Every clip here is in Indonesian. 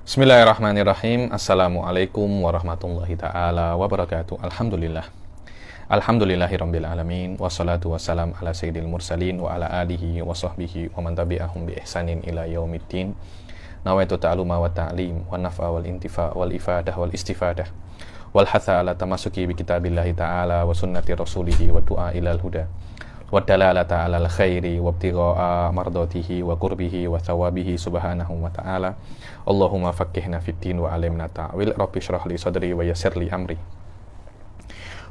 Bismillahirrahmanirrahim. Assalamualaikum warahmatullahi ta'ala wabarakatuh. Alhamdulillah. Alhamdulillahirabbil alamin. Wassalatu wassalam ala sayyidil mursalin wa ala alihi wa sahbihi wa man tabi'ahum bi ihsanin ila yaumiddin. Nawaitu ta'aluma wa ta'lim wa naf'a wal intifa' wal ifadah wal istifadah wal hatha ala tamasuki bi kitabillahi ta'ala wa sunnati rasulihi wa du'a ilal huda wa dalalata alal khairi wa ibtigha'a mardatihi wa qurbihi wa thawabihi subhanahu wa ta'ala. Allahumma faqqihna fid din wa alimna ta'wil. Rabbi shrah li sadri wa yassir li amri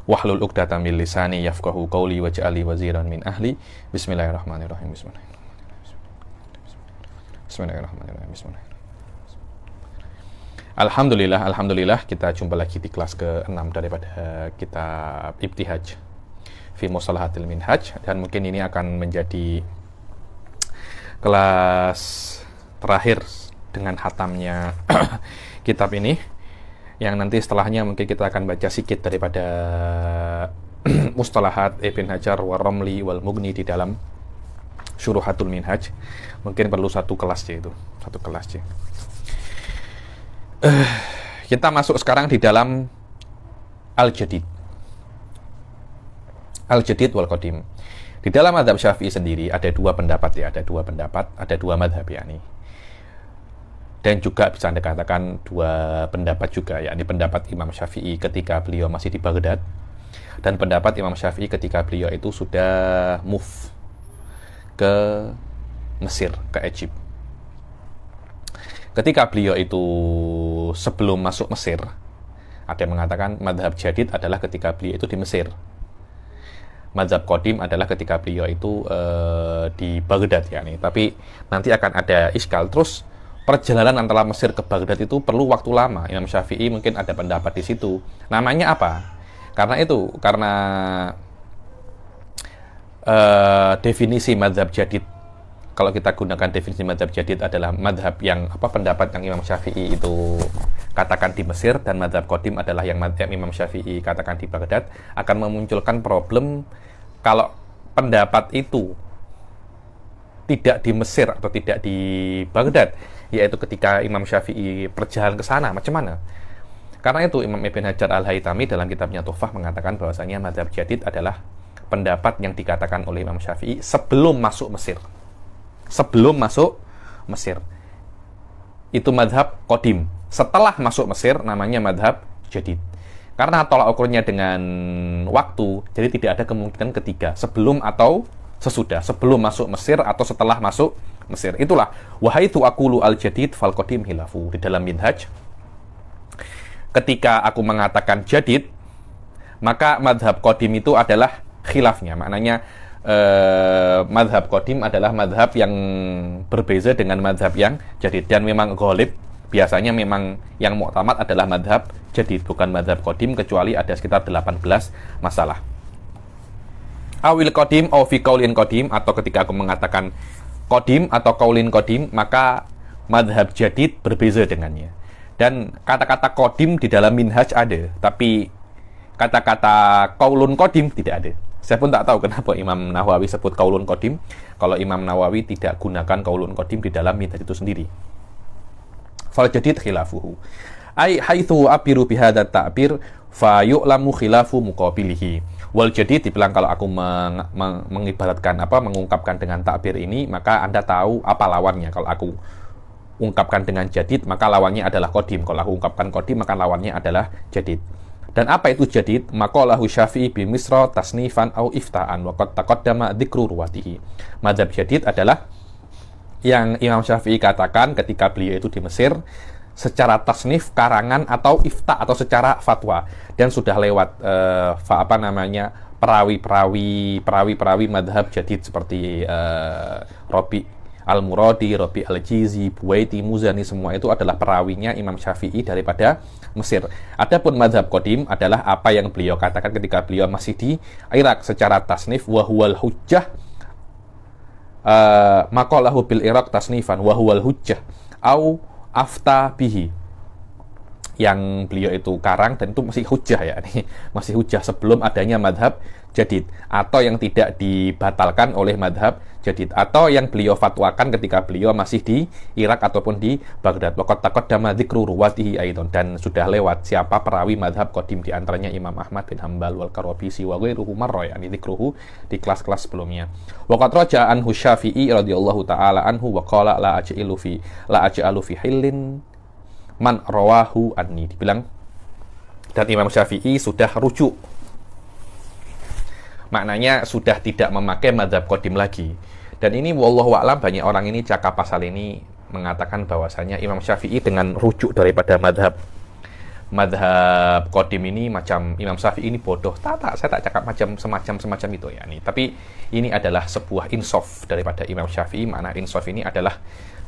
wahlul 'uqdatam min lisani yafqahu qawli waj'al li waziran min ahli. Bismillahirrahmanirrahim. Bismillahirrahmanirrahim. Alhamdulillah kita jumpa lagi di kelas ke-6 daripada kitab Ibtihaj fi Mustalahatil Minhaj, dan mungkin ini akan menjadi kelas terakhir dengan hatamnya kitab ini, yang nanti setelahnya mungkin kita akan baca sikit daripada Mustalahat Ibn Hajar wa Ramli wal Mughni di dalam Syuruhatul Minhaj. Mungkin perlu satu kelas itu, satu kelas. Kita masuk sekarang di dalam Al-Jadid wal Qadim. Di dalam mazhab Syafi'i sendiri ada dua pendapat, ada dua mazhab yakni. Dan juga bisa Anda katakan dua pendapat juga, yakni pendapat Imam Syafi'i ketika beliau masih di Baghdad dan pendapat Imam Syafi'i ketika beliau itu sudah move ke Mesir, ke Egypt. Ketika beliau itu sebelum masuk Mesir, ada yang mengatakan mazhab Jadid adalah ketika beliau itu di Mesir. Mazhab Qadim adalah ketika beliau itu di Baghdad yakni. Tapi nanti akan ada iskal. Terus perjalanan antara Mesir ke Baghdad itu perlu waktu lama. Imam Syafi'i mungkin ada pendapat di situ. Namanya apa? Karena definisi mazhab Jadid, kalau kita gunakan definisi mazhab Jadid adalah mazhab yang pendapat yang Imam Syafi'i itu katakan di Mesir, dan mazhab Qadim adalah yang Imam Syafi'i katakan di Baghdad, akan memunculkan problem kalau pendapat itu tidak di Mesir atau tidak di Baghdad, yaitu ketika Imam Syafi'i perjalanan ke sana, macam mana? Karena itu Imam Ibn Hajar Al-Haytami dalam kitabnya Tuhfah mengatakan bahwasanya mazhab Jadid adalah pendapat yang dikatakan oleh Imam Syafi'i sebelum masuk Mesir. Sebelum masuk Mesir itu mazhab Qadim. Setelah masuk Mesir namanya mazhab Jadid. Karena tolak ukurnya dengan waktu, jadi tidak ada kemungkinan ketiga, sebelum atau sesudah, sebelum masuk Mesir atau setelah masuk Mesir. Itulah wahaitu aqulu al-jadid fal qadim hilafu di dalam Minhaj. Ketika aku mengatakan jadid, maka mazhab Qadim itu adalah khilafnya. Maknanya mazhab Qadim adalah mazhab yang berbeza dengan mazhab yang Jadid, dan memang ghalib biasanya memang yang mu'tamad adalah mazhab Jadid, bukan mazhab Qadim, kecuali ada sekitar 18 masalah. Awil Qadim aw fi qaulin Qadim, atau ketika aku mengatakan Qadim atau qaulin Qadim, maka mazhab Jadid berbeza dengannya. Dan kata-kata Qadim di dalam Minhaj ada, tapi kata-kata qaulun Qadim tidak ada. Saya pun tak tahu kenapa Imam Nawawi sebut qaulun Qadim, kalau Imam Nawawi tidak gunakan qaulun Qadim di dalam Minhaj itu sendiri. Fal jadid khilafuhu. Ai haitsu abiru bihadza ta'bir fa yu'lamu khilafu muqabilihi. Wal jadid dibilang kalau aku mengibaratkan mengungkapkan dengan takbir ini, maka Anda tahu apa lawannya. Kalau aku ungkapkan dengan jadid, maka lawannya adalah qadim. Kalau aku ungkapkan qadim, maka lawannya adalah jadid. Dan apa itu jadid? Maqalahu Syafi'i bi Misra tasnifan au ifta'an wa qad taqaddama dzikru ruwatihi. Mazhab jadid adalah yang Imam Syafi'i katakan ketika beliau itu di Mesir secara tasnif, karangan, atau ifta, atau secara fatwa, dan sudah lewat perawi madhab jadid seperti Rabi Al-Muradi, Rabi Al-Jizi, Buwaiti, Muzani, semua itu adalah perawinya Imam Syafi'i daripada Mesir. Adapun madhab Qadim adalah apa yang beliau katakan ketika beliau masih di Irak secara tasnif, wa huwal hujjah maqalahu bil Iraq tasnifan wa huwal hujjah au afta bihi. yang beliau itu karang, dan itu masih hujah ya, masih hujah sebelum adanya madhab jadid, atau yang tidak dibatalkan oleh madhab jadid, atau yang beliau fatwakan ketika beliau masih di Irak ataupun di Baghdad. Waqad taqaddama dzikru ruwatihi aidan, dan sudah lewat siapa perawi madhab qadim, di antaranya Imam Ahmad bin Hambal wal Karabisi wa ghairuhu marra, yakni dzikruhu di kelas-kelas sebelumnya. Waqad raja'a anhu Syafi'i radhiyallahu taala anhu wa qala la aj'alu fi hillin man rawahu anni, dibilang, dan Imam Syafi'i sudah rujuk, maknanya sudah tidak memakai madhab qadim lagi. Dan ini wallahu a'lam, banyak orang ini cakap pasal ini mengatakan bahwasanya Imam Syafi'i dengan rujuk daripada madhab qadim ini macam Imam Syafi'i ini bodoh. Saya tak cakap macam semacam itu ya nih. Tapi ini adalah sebuah insaf daripada Imam Syafi'i. Makna insaf ini adalah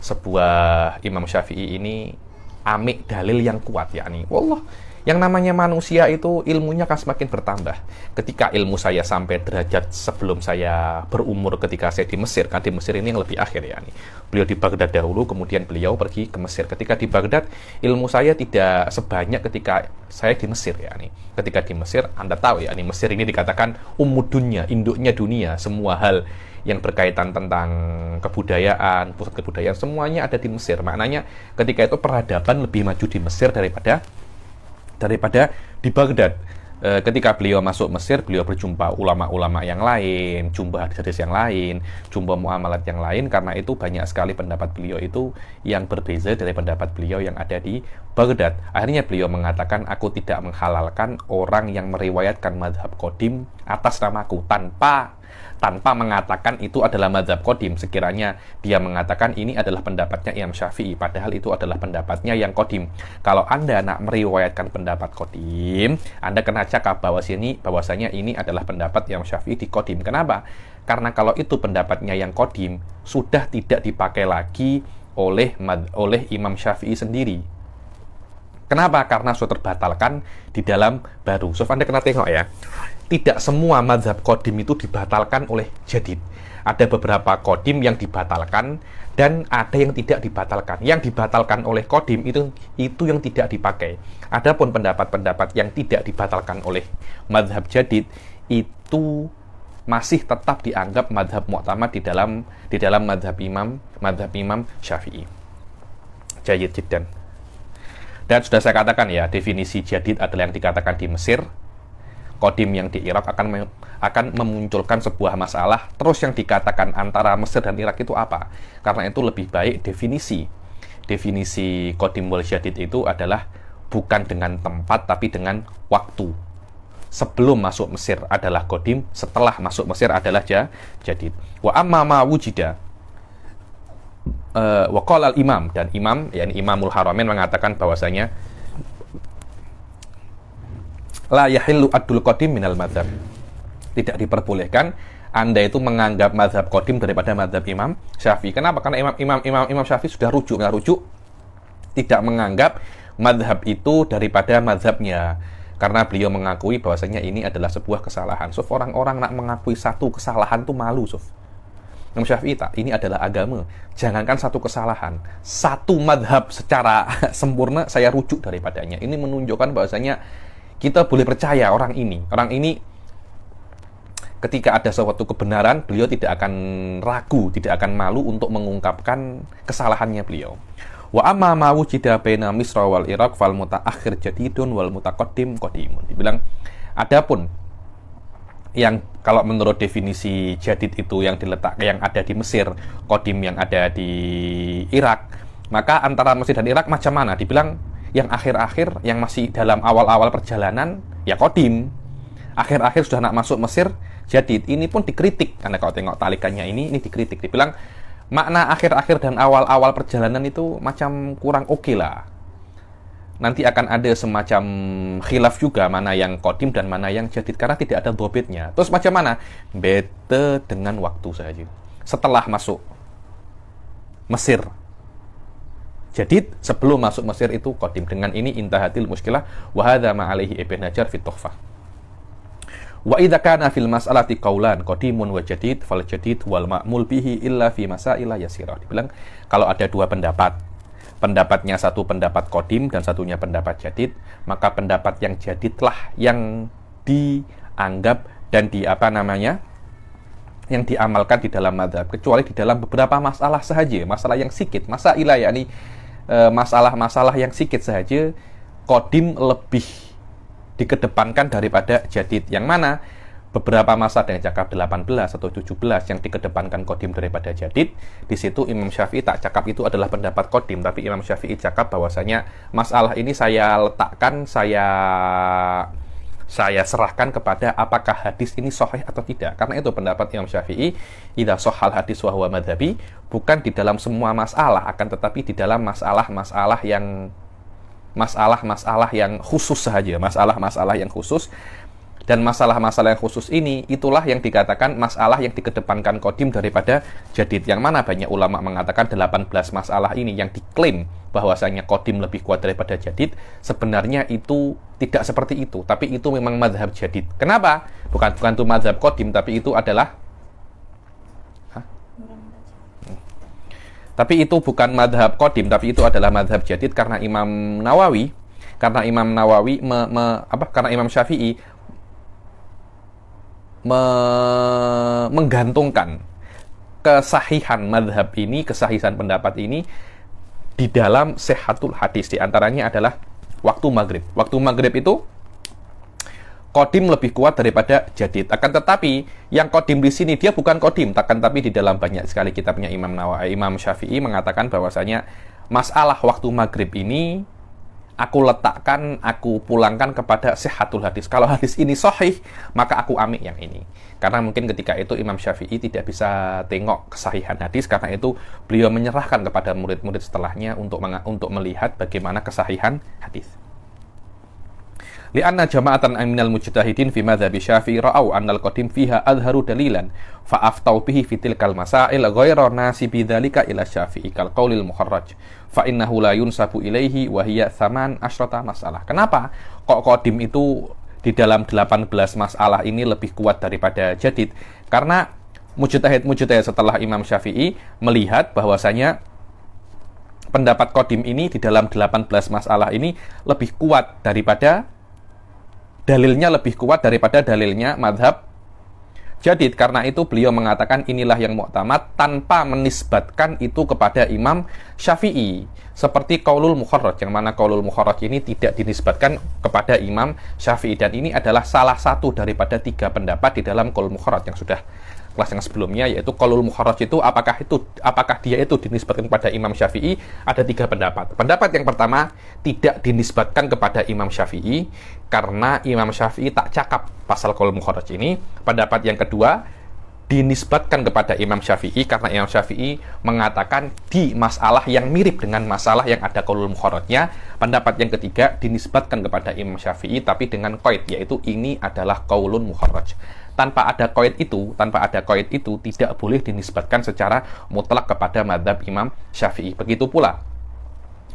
sebuah Imam Syafi'i ini amik dalil yang kuat, yakni wallah, yang namanya manusia itu ilmunya akan semakin bertambah. Ketika ilmu saya sampai derajat sebelum saya berumur ketika saya di Mesir, kan di Mesir ini yang lebih akhir ya, beliau di Baghdad dahulu, kemudian beliau pergi ke Mesir. Ketika di Baghdad, ilmu saya tidak sebanyak ketika saya di Mesir ya, ketika di Mesir, Anda tahu ya, Mesir ini dikatakan dunya, induknya dunia, semua hal yang berkaitan tentang kebudayaan, pusat kebudayaan, semuanya ada di Mesir. Maknanya ketika itu peradaban lebih maju di Mesir daripada di Baghdad. Ketika beliau masuk Mesir, beliau berjumpa ulama-ulama yang lain, jumpa hadis yang lain, jumpa muamalat yang lain. Karena itu banyak sekali pendapat beliau itu yang berbeza dari pendapat beliau yang ada di Baghdad. Akhirnya beliau mengatakan, aku tidak menghalalkan orang yang meriwayatkan madhab qadim atas namaku tanpa mengatakan itu adalah madhab qadim. Sekiranya dia mengatakan ini adalah pendapatnya Imam Syafi'i, padahal itu adalah pendapatnya yang qadim. Kalau Anda nak meriwayatkan pendapat qadim, Anda kena cakap bahwasanya ini adalah pendapat Imam Syafi'i di qadim. Kenapa? Karena kalau itu pendapatnya yang qadim, sudah tidak dipakai lagi oleh Imam Syafi'i sendiri. Kenapa? Karena sudah terbatalkan di dalam baru. So, Anda kena tengok ya. Tidak semua madhab qadim itu dibatalkan oleh jadid. Ada beberapa qadim yang dibatalkan dan ada yang tidak dibatalkan. Yang dibatalkan oleh qadim itu yang tidak dipakai. Adapun pendapat-pendapat yang tidak dibatalkan oleh madhab jadid itu masih tetap dianggap madhab mu'tamad di dalam madhab Imam Syafi'i. Jayyid jiddan. Dan sudah saya katakan ya, definisi jadid adalah yang dikatakan di Mesir. Qadim yang di Irak akan memunculkan sebuah masalah. Terus yang dikatakan antara Mesir dan Irak itu apa? Karena itu lebih baik definisi qadim wal jadid itu adalah bukan dengan tempat tapi dengan waktu. Sebelum masuk Mesir adalah qadim, setelah masuk Mesir adalah jadid. Wa amma ma wujida wa qala al-imam, dan yakni Imamul Haramain mengatakan bahwasanya la yahillu adul qadim minal madhab. Tidak diperbolehkan Anda itu menganggap madhab qadim daripada madhab Imam Syafi'i. Kenapa? Karena Imam Syafi'i sudah rujuk tidak menganggap madhab itu daripada madhabnya. Karena beliau mengakui bahwasanya ini adalah sebuah kesalahan. So, orang-orang nak mengakui satu kesalahan itu malu, Imam Syafi'i ini adalah agama. Jangankan satu kesalahan, satu madhab secara sempurna saya rujuk daripadanya. Ini menunjukkan bahwasanya kita boleh percaya orang ini ketika ada suatu kebenaran, beliau tidak akan ragu, tidak akan malu untuk mengungkapkan kesalahannya beliau. Wa amma ma wujida baina Misra wal Iraq fal mutaakhir jadidun wal mutaqaddim qadimun. Dibilang adapun yang kalau menurut definisi jadid itu yang ada di Mesir, qadim yang ada di Irak, maka antara Mesir dan Irak macam mana? Dibilang yang akhir-akhir, yang masih dalam awal-awal perjalanan, ya qadim. Akhir-akhir sudah nak masuk Mesir, jadid. Ini pun dikritik, karena kalau tengok talikannya ini dikritik. Dibilang makna akhir-akhir dan awal-awal perjalanan itu macam kurang oke lah. Nanti akan ada semacam khilaf juga mana yang qadim dan mana yang jadid, karena tidak ada dhobitnya. Terus macam mana? Beda dengan waktu saja. Setelah masuk Mesir jadid, sebelum masuk Mesir itu qadim. Dengan ini intahatil muskilah wa hadza ma alaihi Ibn Hajar fi Tuhfah. Wa idza kana fil mas'alati qaulan qadimun wa jadid fal jadid wal ma'mul bihi illa fi masaila yasirah. Dibilang kalau ada dua pendapat pendapatnya satu pendapat kodim dan satunya pendapat jadid, maka pendapat yang jadidlah yang dianggap dan yang diamalkan di dalam madhab, kecuali di dalam beberapa masalah sahaja, masalah yang sikit, masailah yakni masalah-masalah yang sikit sahaja, kodim lebih dikedepankan daripada jadid. Yang mana beberapa masalah yang cakap 18 atau 17 yang dikedepankan kodim daripada jadid, di situ Imam Syafi'i tak cakap itu adalah pendapat kodim, tapi Imam Syafi'i cakap bahwasanya masalah ini saya letakkan, saya serahkan kepada apakah hadis ini sahih atau tidak. Karena itu pendapat Imam Syafi'i, idza shahhal hadis wa huwa madhabi, bukan di dalam semua masalah, akan tetapi di dalam masalah-masalah yang khusus saja, masalah-masalah yang khusus. Dan masalah-masalah yang khusus ini, itulah yang dikatakan masalah yang dikedepankan kodim daripada jadid. Yang mana banyak ulama mengatakan 18 masalah ini yang diklaim bahwasanya kodim lebih kuat daripada jadid. Sebenarnya itu tidak seperti itu, tapi itu memang mazhab jadid. Kenapa? Bukan itu mazhab kodim, tapi itu adalah tapi itu bukan mazhab kodim, tapi itu adalah mazhab jadid karena Imam Syafi'i menggantungkan kesahihan madhab ini, kesahihan pendapat ini di dalam sihhatul hadis. Di antaranya adalah waktu maghrib. Waktu maghrib itu kodim lebih kuat daripada jadid. Akan tetapi yang kodim di sini dia bukan kodim, akan tapi di dalam banyak sekali kitabnya Imam Syafi'i mengatakan bahwasanya masalah waktu maghrib ini aku pulangkan kepada sihhatul hadis. Kalau hadis ini sahih, maka aku ambil yang ini. Karena mungkin ketika itu Imam Syafi'i tidak bisa tengok kesahihan hadis, karena itu beliau menyerahkan kepada murid-murid setelahnya untuk melihat bagaimana kesahihan hadis. Lianna jama'atan minal mujtahidin fi madhabi Syafi'i ra'au annal qadim fiha adharu dalilan fa'aftau bihi fi tilkal masail ghayra nasibi dzalika ila Syafi'i kal qaulil muharraj fa innahu la yunsabu ilaihi wa hiya 18 masalah. Kenapa kok qadim itu di dalam 18 masalah ini lebih kuat daripada jadid? Karena mujtahid setelah Imam Syafi'i melihat bahwasanya pendapat qadim ini di dalam 18 masalah ini lebih kuat daripada dalilnya madhab jadid. Karena itu beliau mengatakan inilah yang mu'tamad tanpa menisbatkan itu kepada Imam Syafi'i. Seperti qaulul mukharraj, yang mana qaulul mukharraj ini tidak dinisbatkan kepada Imam Syafi'i. Dan ini adalah salah satu daripada 3 pendapat di dalam qaul mukharraj yang sudah kelas yang sebelumnya, yaitu qaulul mukharraj itu apakah dia itu dinisbatkan kepada Imam Syafi'i. Ada 3 pendapat. Pendapat yang pertama, tidak dinisbatkan kepada Imam Syafi'i karena Imam Syafi'i tak cakap pasal qaul mukharraj ini. Pendapat yang kedua, dinisbatkan kepada Imam Syafi'i karena Imam Syafi'i mengatakan di masalah yang mirip dengan masalah yang ada qaulul mukharrajnya. Pendapat yang ketiga, dinisbatkan kepada Imam Syafi'i tapi dengan qaid, yaitu ini adalah qaulun mukharraj. Tanpa ada qaid itu tidak boleh dinisbatkan secara mutlak kepada mazhab Imam Syafi'i. Begitu pula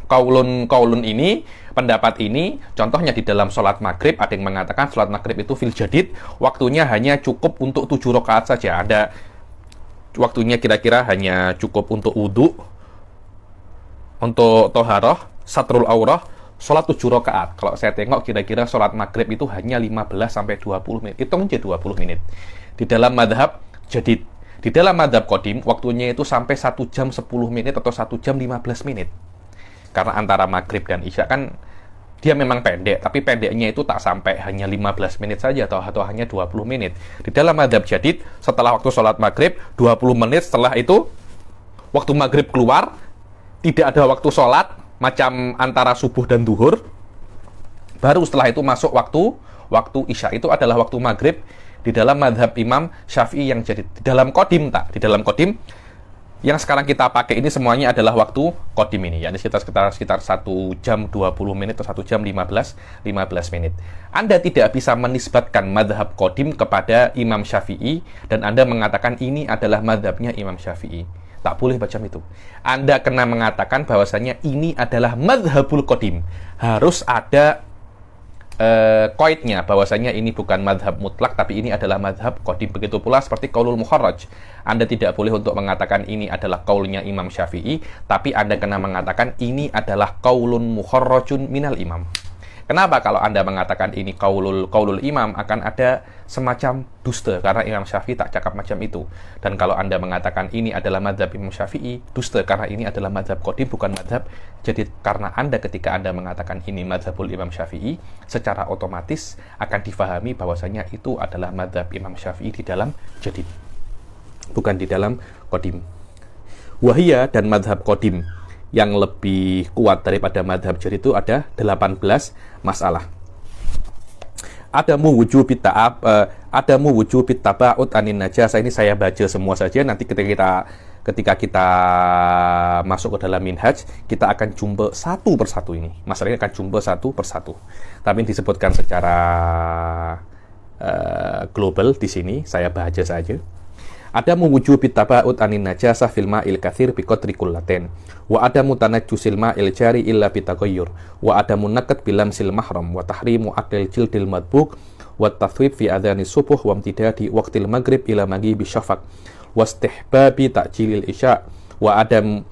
qaulun ini, pendapat ini, contohnya di dalam sholat maghrib, ada yang mengatakan sholat maghrib itu fil jadid, waktunya hanya cukup untuk 7 rakaat saja. Ada waktunya kira-kira hanya cukup untuk wudhu, untuk toharoh, satrul aurah, sholat 7 rakaat. Kalau saya tengok kira-kira sholat maghrib itu hanya 15-20 menit. Hitung aja 20 menit. Di dalam madhab jadid. Di dalam madhab qadim, waktunya itu sampai 1 jam 10 menit atau 1 jam 15 menit. Karena antara maghrib dan isya kan dia memang pendek, tapi pendeknya itu tak sampai hanya 15 menit saja atau hanya 20 menit. Di dalam madhab jadid, setelah waktu sholat maghrib, 20 menit setelah itu, waktu maghrib keluar, tidak ada waktu sholat, macam antara subuh dan duhur. Baru setelah itu masuk waktu isya. Itu adalah waktu maghrib di dalam madhab Imam Syafi'i yang jadid. Di dalam qadim yang sekarang kita pakai ini semuanya adalah waktu qadim ini, yakni sekitar 1 jam 20 menit atau 1 jam 15 menit. Anda tidak bisa menisbatkan madhab qadim kepada Imam Syafi'i dan Anda mengatakan ini adalah madhabnya Imam Syafi'i. Tak boleh macam itu. Anda kena mengatakan bahwasanya ini adalah madhabul qadim. Harus ada koidnya bahwasanya ini bukan madhab mutlak tapi ini adalah madhab qadim. Begitu pula seperti qaulul mukharraj, Anda tidak boleh untuk mengatakan ini adalah qaulnya Imam Syafi'i, tapi Anda kena mengatakan ini adalah qaulun mukharrajun minal imam. Kenapa? Kalau Anda mengatakan ini qaulul imam, akan ada semacam dusta, karena Imam Syafi'i tak cakap macam itu. Dan kalau Anda mengatakan ini adalah madhab Imam Syafi'i, dusta, karena ini adalah madhab qadim, bukan madhab jadid. Karena Anda ketika Anda mengatakan ini madhabul Imam Syafi'i, secara otomatis akan difahami bahwasanya itu adalah madhab Imam Syafi'i di dalam jadid, bukan di dalam qadim. Wahia, dan madhab qadim yang lebih kuat daripada madhab jadid itu ada 18 masalah. Adamu wujubit taba'ud anin najasah. Ini saya baca semua saja, nanti ketika kita masuk ke dalam minhaj, kita akan jumpa satu persatu ini. Masalahnya akan jumpa satu persatu. Tapi disebutkan secara global di sini, saya baca saja. Ada mewujubit taba'ud anin najasah fil ma'il kathir biqadri kullatin, wa ada mutanajjusil ma'il jari illa bitaghayyur, wa ada munaqqad bilamsil mahram, wa tahrimu aqil jildil madbuk, wa tathwib fi adhani subuh wa imtidadi waqtil maghrib ila maghibi syafaq, wa istihbabi ta'jilil isya, wa adamu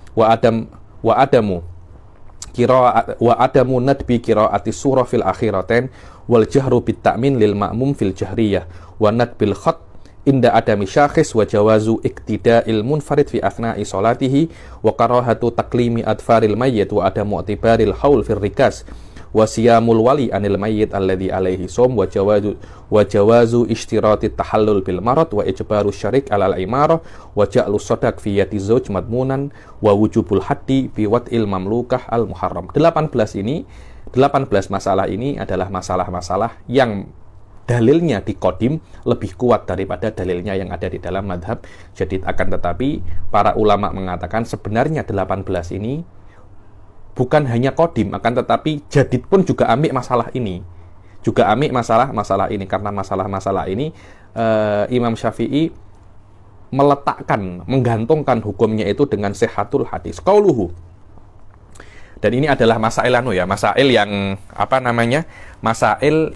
nadbi qira'ati surah fil akhiratain, wal jahru bit ta'min lil ma'mum fil jahriyah, wa nadbil khat inda adami syakhis, wa jawazu iktida'il munfarid fi athna'i salatihi, wa karahatu taklimi adfaril mayyit, wa adamu i'tibaril haul fil rikas, wa siyamul wali anil mayyit alladhi alaihi som, wa jawazu ishtirati tahallul bil marad, wa ijbaru syarik alal imarah, wa ja'lu sadaq fi yati zawj madmunan, wa wujubul haddi bi wat'il mamlukah al muharram. 18 masalah ini adalah masalah-masalah yang dalilnya di qadim lebih kuat daripada dalilnya yang ada di dalam madhab jadid. Akan tetapi para ulama mengatakan sebenarnya 18 ini bukan hanya qadim, akan tetapi jadid pun juga ambil masalah ini, masalah ini, karena masalah-masalah ini Imam Syafi'i menggantungkan hukumnya itu dengan sehatul hadis. Qauluhu, dan ini adalah masail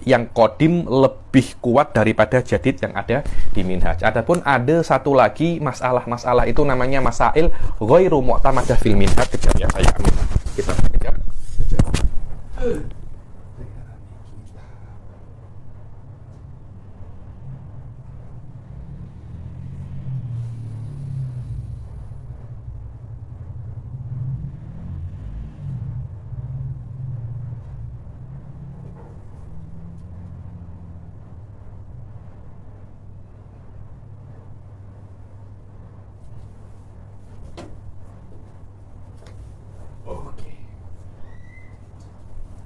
yang qadim lebih kuat daripada jadid yang ada di minhaj. Adapun ada satu lagi masalah itu namanya masail ghairu mu'tamadah fil minhaj. Kejap ya, saya ambil kitab kejap.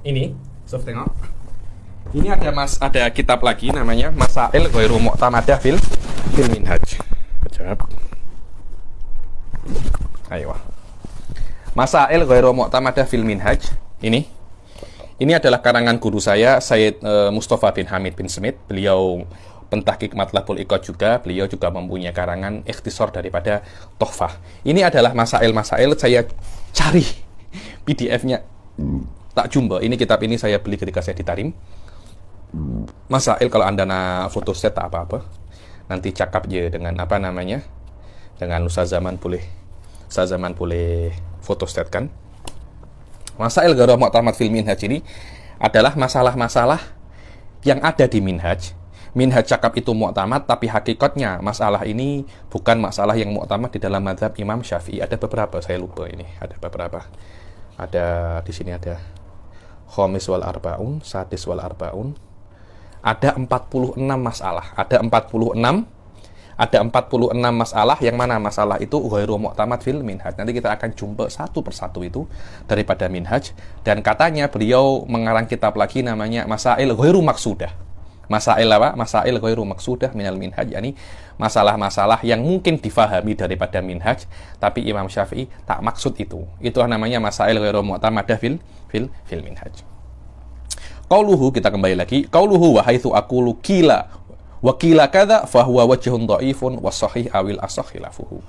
Ini, soft tengok. Ini ada kitab lagi namanya Masail Ghairu Mu'tamadah fil Minhaj. Kejap. Ayo. Masail Ghairu Mu'tamadah fil Minhaj. Ini adalah karangan guru saya, Sayyid Mustafa bin Hamid bin Smith. Beliau pentahqiq Matlabul Iqad juga. Beliau juga mempunyai karangan ikhtisar daripada Tuhfah. Ini adalah masail-masail, saya cari PDF-nya. Tak jumpa. Ini kitab ini saya beli ketika saya di Tarim. Masail, kalau Anda nak foto set tak apa-apa. Nanti cakap je dengan dengan Ustaz Zaman boleh foto set kan. Masail Ghairu Mu'tamad fil Minhaj ini adalah masalah-masalah yang ada di minhaj. Minhaj cakap itu mu'tamad, tapi hakikatnya masalah ini bukan masalah yang mu'tamad di dalam mazhab Imam Syafi'i. Ada beberapa, saya lupa ini. Ada beberapa. Ada di sini ada Khamis wal Arba'un, Sadis wal Arba'un. Ada 46 masalah. Ada 46 masalah, yang mana masalah itu ghairu mu'tamad fil minhaj. Nanti kita akan jumpa satu persatu itu daripada minhaj. Dan katanya beliau mengarang kitab lagi namanya Masail Ghairu Maqsudah. Masail apa? Masail Ghairu Maqsudah minal minhaj, yakni masalah-masalah yang mungkin difahami daripada minhaj, tapi Imam Syafi'i tak maksud itu. Itu namanya Masail Ghairu Mu'tamadah fil minhaj. Qauluhu, kita kembali lagi. Qauluhu wa haitsu aqulu qila wa qila kadza fa huwa wajhun dhaifun wa sahih awil asah khilafuhu.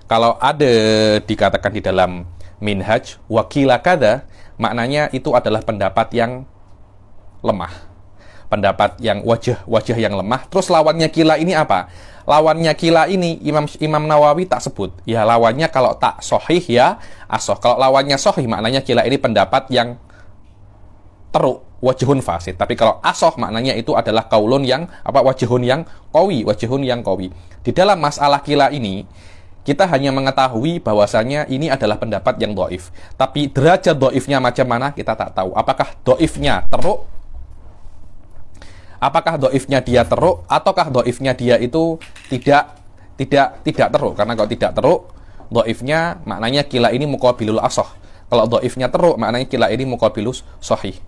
Kalau ada dikatakan di dalam minhaj wa qila kadza, maknanya itu adalah pendapat yang lemah. pendapat yang wajah yang lemah. Terus lawannya kila ini apa? Lawannya kila ini Imam Nawawi tak sebut. Ya lawannya kalau tak sahih ya asoh. Kalau lawannya sahih maknanya kila ini pendapat yang teruk, wajhun fasid. Tapi kalau asoh maknanya itu adalah kaulun yang wajhun yang qawi. Di dalam masalah kila ini kita hanya mengetahui bahwasanya ini adalah pendapat yang dhaif. Tapi derajat dhaifnya macam mana kita tak tahu. Apakah dhaifnya teruk? Apakah dhaifnya dia teruk ataukah dhaifnya dia itu tidak teruk? Karena kalau tidak teruk, dhaifnya maknanya kila ini muqabilul asoh. Kalau dhaifnya teruk maknanya kila ini muqabilus sahih.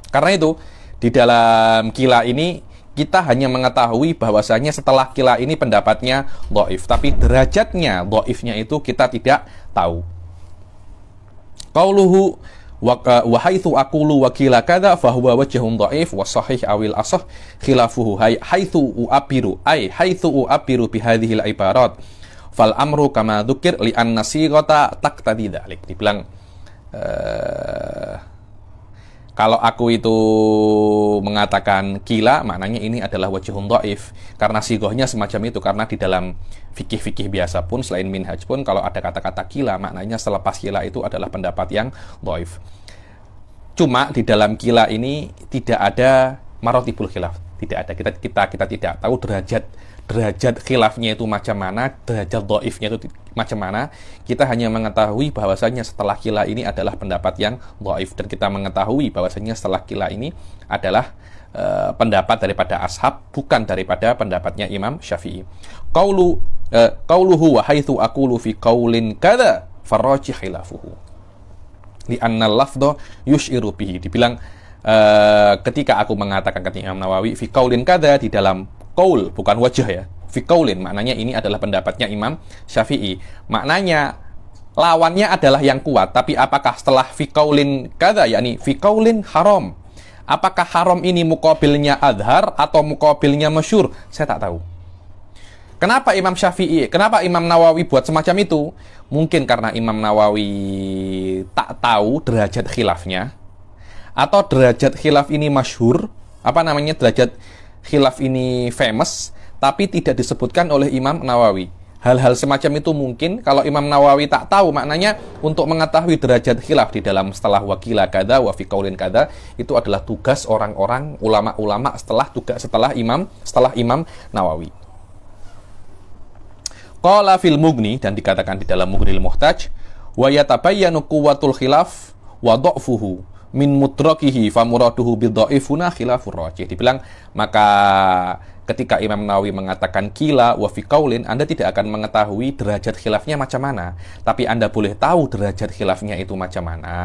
Karena itu di dalam kila ini kita hanya mengetahui bahwasanya setelah kila ini pendapatnya dhaif, tapi derajatnya dhaifnya itu kita tidak tahu. Qauluhu wa haitsu aqulu wa qila kadza fa huwa wajhun dhaif wa sahih awil asah khilafuhu haitsu u'abbiru bi hadhihi al-ibarat fal amru kama dzukir li anna sighata taqtadi dzalik. Dibilang kalau aku itu mengatakan kila, maknanya ini adalah wajhun dhaif. Karena sigohnya semacam itu. Karena di dalam fikih-fikih biasa pun, selain minhaj pun, kalau ada kata-kata kila, maknanya selepas kila itu adalah pendapat yang dhaif. Cuma di dalam kila ini tidak ada marotibul khilaf. Tidak ada. Kita tidak tahu derajat khilafnya itu macam mana, derajat dhaifnya itu macam mana. Kita hanya mengetahui bahwasanya setelah kila ini adalah pendapat yang dhaif, dan kita mengetahui bahwasanya setelah kila ini adalah pendapat daripada ashab, bukan daripada pendapatnya Imam Syafi'i. Qauluhu wa haitsu aqulu fi qaulin kadza farrajih khilafuhu li anna al-lafdha yush'iru bihi. Dibilang ketika aku mengatakan kata Imam Nawawi fi qaulin kadza, di dalam qaul bukan wajah ya, fi qaulin maknanya ini adalah pendapatnya Imam Syafi'i, maknanya lawannya adalah yang kuat. Tapi apakah setelah fi qaulin kadza, yakni fi qaulin haram, apakah haram ini muqabilnya adhar atau muqabilnya masyhur? Saya tak tahu. Kenapa Imam Nawawi buat semacam itu? Mungkin karena Imam Nawawi tak tahu derajat khilafnya, atau derajat khilaf ini masyhur, derajat khilaf ini famous, tapi tidak disebutkan oleh Imam Nawawi. Hal-hal semacam itu mungkin. Kalau Imam Nawawi tak tahu, maknanya untuk mengetahui derajat khilaf di dalam setelah wakila kada wa fi qaulin kada, itu adalah tugas orang-orang ulama-ulama setelah Imam Nawawi. Qala fil Mughni, dan dikatakan di dalam Mughnil Muhtaj, wa yatabayyanu quwwatul khilaf wa dha'fuhu min mudrakihi fa muraduhu bidhaifuna khilafur rajih. Dibilang, maka ketika Imam Nawawi mengatakan kila wa fi qaulin, Anda tidak akan mengetahui derajat khilafnya macam mana, tapi Anda boleh tahu derajat khilafnya itu macam mana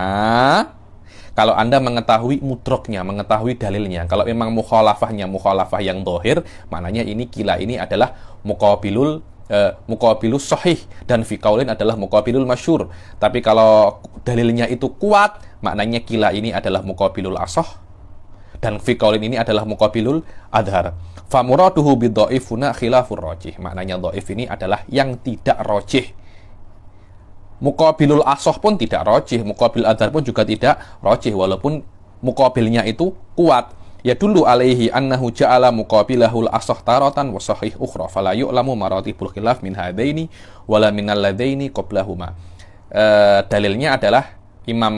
kalau Anda mengetahui mudraknya, mengetahui dalilnya. Kalau memang mukhalafah yang dhahir, maknanya ini kila ini adalah muqabilus sahih, dan fi qaulin adalah muqabilul masyhur. Tapi kalau dalilnya itu kuat, maknanya kila ini adalah muqabilul asah, dan fi qaulin ini adalah muqabilul adhar. Fa muraduhu bidhaifuna khilafur rajih, maknanya dhaif ini adalah yang tidak rajih. Muqabilul asah pun tidak rajih, muqabil adhar pun juga tidak rajih, walaupun muqabilnya itu kuat. Ya dulu alaihi annahu ja'ala muqabilahul asah taratan wa sahih ukhra fala yu'lamu maratibul khilaf min hadaini wala minal ladaini qablahuma. Dalilnya adalah Imam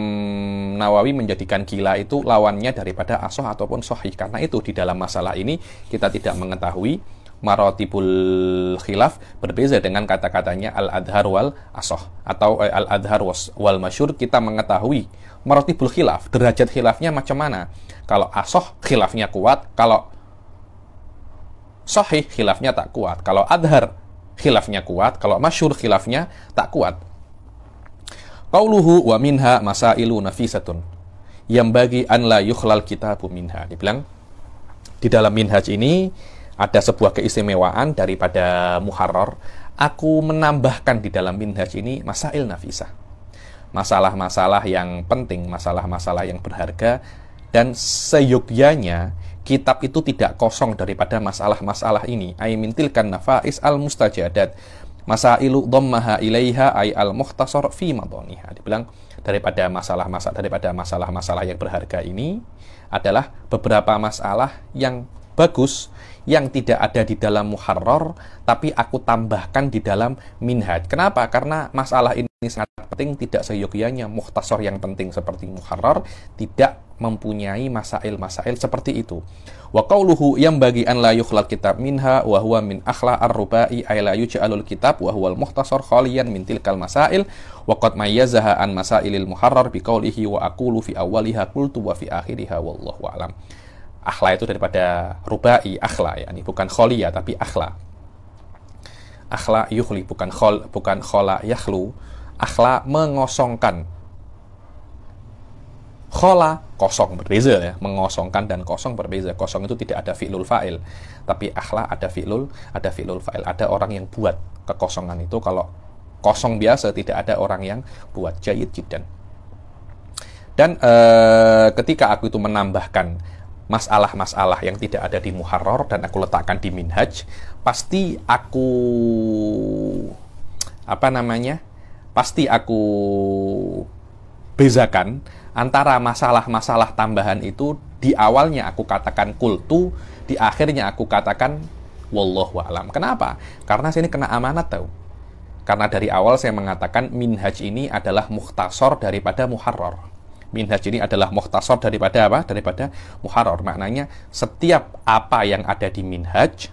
Nawawi menjadikan kila itu lawannya daripada asah ataupun sahih. Karena itu di dalam masalah ini kita tidak mengetahui maratibul khilaf, berbeza dengan kata-katanya al-adhar wal asah atau al-adhar wal masyhur. Kita mengetahui maratibul khilaf, derajat khilafnya macam mana. Kalau asah khilafnya kuat, kalau sahih khilafnya tak kuat. Kalau adhar khilafnya kuat, kalau masyhur khilafnya tak kuat. Qauluhu wa minha masailu nafisatun yang bagi an la yukhlal kitabu minha. Dibilang di dalam minhaj ini ada sebuah keistimewaan daripada Muharrar. Aku menambahkan di dalam minhaj ini masail nafisah, masalah-masalah yang penting, masalah-masalah yang berharga, dan seyogyanya kitab itu tidak kosong daripada masalah-masalah ini. Ai mintilkan nafais al mustajadat, masailu dhammaha ilaiha ay al-mukhtasar fi madaniha. Dibilang daripada masalah-masalah yang berharga ini adalah beberapa masalah yang bagus yang tidak ada di dalam muharrar tapi aku tambahkan di dalam minhaj. Kenapa? Karena masalah ini sangat penting, tidak seyogyanya mukhtasar yang penting seperti muharrar tidak mempunyai masail-masail seperti itu. Wa qauluhu yang bagi an la yukhlal kitab minha wa huwa min akhla ar-rubai ay la yuj'alul kitab wa huwal mukhtasar khaliyan min tilkal masail wa qad mayyazaha an masailil muharrar bi qaulihi wa aqulu fi awwaliha qultu wa fi akhiriha wallahu a'lam. Akhla itu daripada rubai, akhla ya, ini bukan kholiyah tapi akhla. Akhla yukhli, bukan khola yakhlu. Akhla mengosongkan. Khola kosong, berbeza ya, mengosongkan dan kosong berbeza. Kosong itu tidak ada fi'lul fa'il, tapi akhla ada fi'lul fa'il. Ada orang yang buat kekosongan itu. Kalau kosong biasa tidak ada orang yang buat. Jayyid jiddan. Dan ketika aku itu menambahkan masalah-masalah yang tidak ada di muharrar dan aku letakkan di minhaj, pasti aku pasti aku bezakan antara masalah-masalah tambahan itu. Di awalnya aku katakan kultu, di akhirnya aku katakan wallahu a'lam. Kenapa? Karena sini kena amanat tahu. Karena dari awal saya mengatakan minhaj ini adalah mukhtasar daripada muharrar. Minhaj ini adalah mukhtasar daripada apa? Daripada muharrar. Maknanya setiap apa yang ada di minhaj,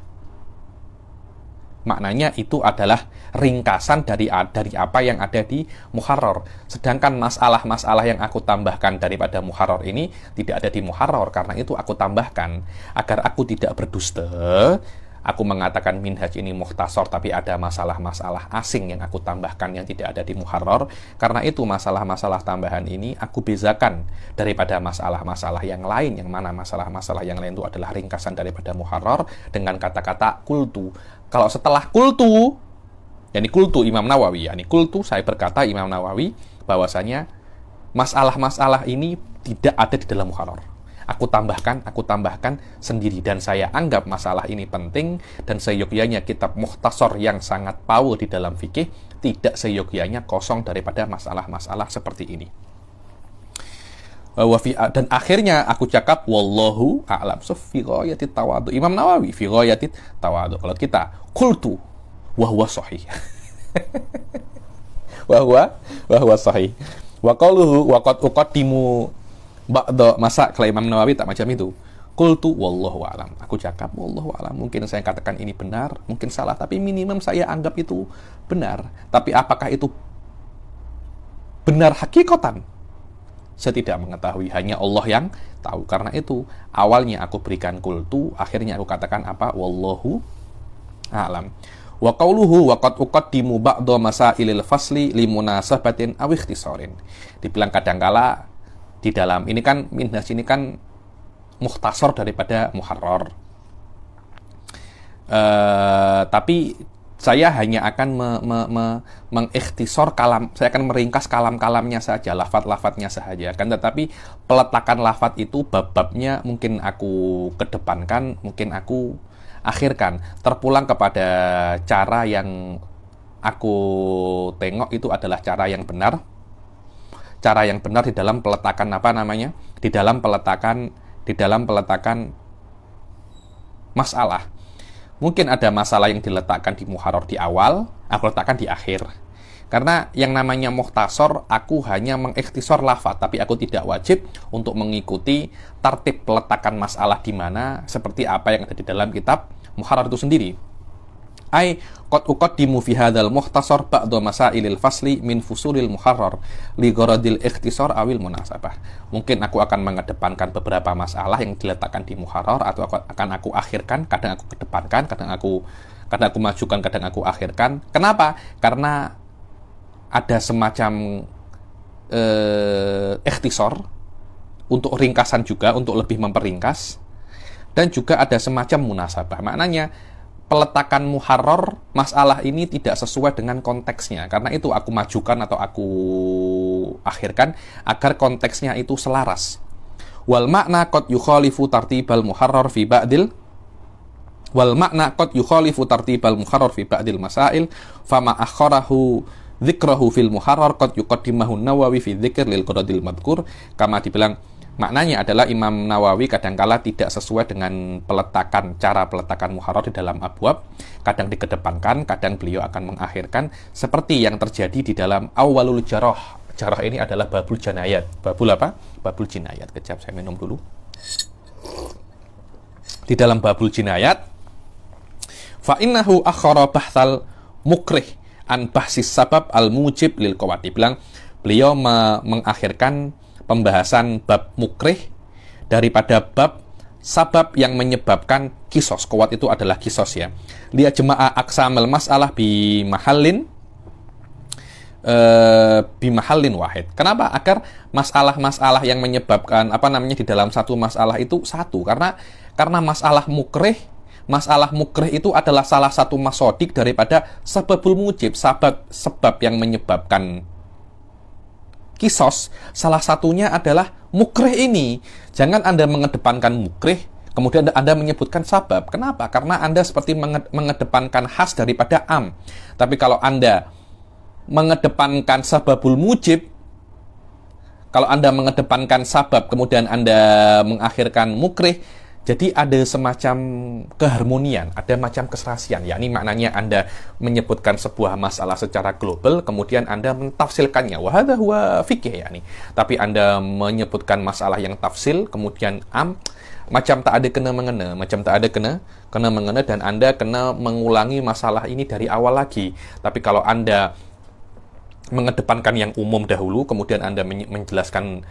maknanya itu adalah ringkasan dari apa yang ada di muharrar. Sedangkan masalah-masalah yang aku tambahkan daripada muharrar ini tidak ada di muharrar. Karena itu aku tambahkan agar aku tidak berdusta. Aku mengatakan minhaj ini mukhtasar tapi ada masalah-masalah asing yang aku tambahkan yang tidak ada di muharrar. Karena itu masalah-masalah tambahan ini aku bezakan daripada masalah-masalah yang lain, yang mana masalah-masalah yang lain itu adalah ringkasan daripada muharrar dengan kata-kata kultu. Kalau setelah kultu, yakni kultu Imam Nawawi, yakni kultu saya berkata Imam Nawawi bahwasanya masalah-masalah ini tidak ada di dalam muharrar. Aku tambahkan sendiri, dan saya anggap masalah ini penting dan seyogyanya kitab mukhtasar yang sangat power di dalam fikih tidak seyogyanya kosong daripada masalah-masalah seperti ini. Dan akhirnya aku cakap wallahu a'lam. So fi ghayatit tawadhu. Imam Nawawi fi ghayatit tawadhu. Kalau kita qultu wa huwa sahih. wa huwa sahih. Wa qaluhu wa qad uqaddimu ba'da masa. Kalau Imam Nawawi tak macam itu. Qultu wallahu a'lam. Aku cakap wallahu a'lam. Mungkin saya katakan ini benar, mungkin salah, tapi minimum saya anggap itu benar. Tapi apakah itu benar hakikatan? Saya tidak mengetahui, hanya Allah yang tahu. Karena itu awalnya aku berikan qultu, akhirnya aku katakan apa? Wallahu a'lam. Wa qauluhu wa qad uqaddimu ba'da masailil fasli limunasabatin aw ikhtisarin. Dibilang kadangkala di dalam ini kan minhaj ini kan mukhtasar daripada muharrar. Tapi saya hanya akan mengikhtisar kalam, saya akan meringkas kalam-kalamnya saja, lafaz-lafaznya saja. Kan tetapi peletakan lafaz itu bab-babnya mungkin aku kedepankan, mungkin aku akhirkan. Terpulang kepada cara yang aku tengok itu adalah cara yang benar. Cara yang benar di dalam peletakan Di dalam peletakan masalah. Mungkin ada masalah yang diletakkan di muharrar di awal, aku letakkan di akhir. Karena yang namanya mukhtasar, aku hanya mengikhtisar lafaz, tapi aku tidak wajib untuk mengikuti tartib peletakan masalah di mana seperti apa yang ada di dalam kitab muharrar itu sendiri. Ai qad uqaddimu fi hadzal mukhtasar ba'da masailil fasli min fusulil muharrar li gharadil ikhtisar awil munasabah. Mungkin aku akan mengedepankan beberapa masalah yang diletakkan di muharrar, atau akan aku akhirkan, kadang aku kedepankan, kadang aku majukan, kadang aku akhirkan. Kenapa? Karena ada semacam ikhtisar untuk ringkasan juga, untuk lebih memperingkas, dan juga ada semacam munasabah. Maknanya peletakan muharrar masalah ini tidak sesuai dengan konteksnya. Karena itu aku majukan atau aku akhirkan agar konteksnya itu selaras. Wal makna qad yukhalifu tartibal muharrar fi ba'dil Wal makna qad yukhalifu tartibal muharrar fi ba'dil masail fama akharahu dzikrahu fil muharrar qad yuqaddimahu Nawawi fi dzikr lil qadadil madhkur. Kama dibilang maknanya adalah Imam Nawawi kadangkala tidak sesuai dengan cara peletakan muharrar di dalam abwab, kadang dikedepankan, kadang beliau akan mengakhirkan, seperti yang terjadi di dalam awalul jarah. Jarah ini adalah babul jinayat. Babul apa? Babul jinayat. Kejap saya minum dulu. Di dalam babul jinayat, fa innahu akhara bahsal mukrih an bahsis sabab al mujib lil qawati. Beliau mengakhirkan pembahasan bab mukrih daripada bab sabab yang menyebabkan kisos. Qawat itu adalah kisos ya. Liya jema'a aqsamul mas'alah bi mahallin wahid. Kenapa? Agar masalah-masalah yang menyebabkan di dalam satu masalah itu satu. Karena masalah mukrih itu adalah salah satu masodik daripada sababul mujib, sebab yang menyebabkan kisos. Salah satunya adalah mukrih ini. Jangan Anda mengedepankan mukrih, kemudian Anda menyebutkan sabab. Kenapa? Karena Anda seperti mengedepankan khas daripada am. Tapi kalau Anda mengedepankan sababul mujib, kalau Anda mengedepankan sabab, kemudian Anda mengakhirkan mukrih, jadi ada semacam keharmonian, ada macam keserasian. Yakni maknanya Anda menyebutkan sebuah masalah secara global, kemudian Anda mentafsilkannya. Wa hadza huwa fikih yakni. Tapi Anda menyebutkan masalah yang tafsil, kemudian macam tak ada kena-mengena, dan Anda kena mengulangi masalah ini dari awal lagi. Tapi kalau Anda mengedepankan yang umum dahulu, kemudian Anda menjelaskan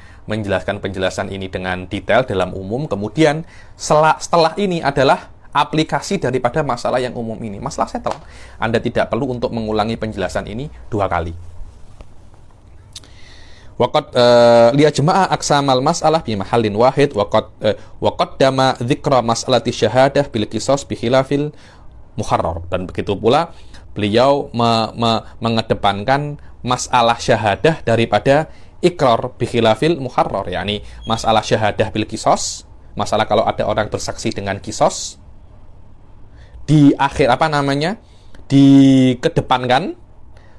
penjelasan ini dengan detail dalam umum, kemudian setelah ini adalah aplikasi daripada masalah yang umum ini. Masalah settle. Anda tidak perlu untuk mengulangi penjelasan ini 2 kali. Waqad liya jema'a aqsamal mas'alah bi mahallin wahid waqad dama dzikra mas'alati syahadah bil qisas bi khilafil muharrar. Dan begitu pula beliau mengedepankan masalah syahadah daripada ikrar bi khilafil muharrar, yakni masalah syahadah bil qisas, masalah kalau ada orang bersaksi dengan qisas di akhir dikedepankan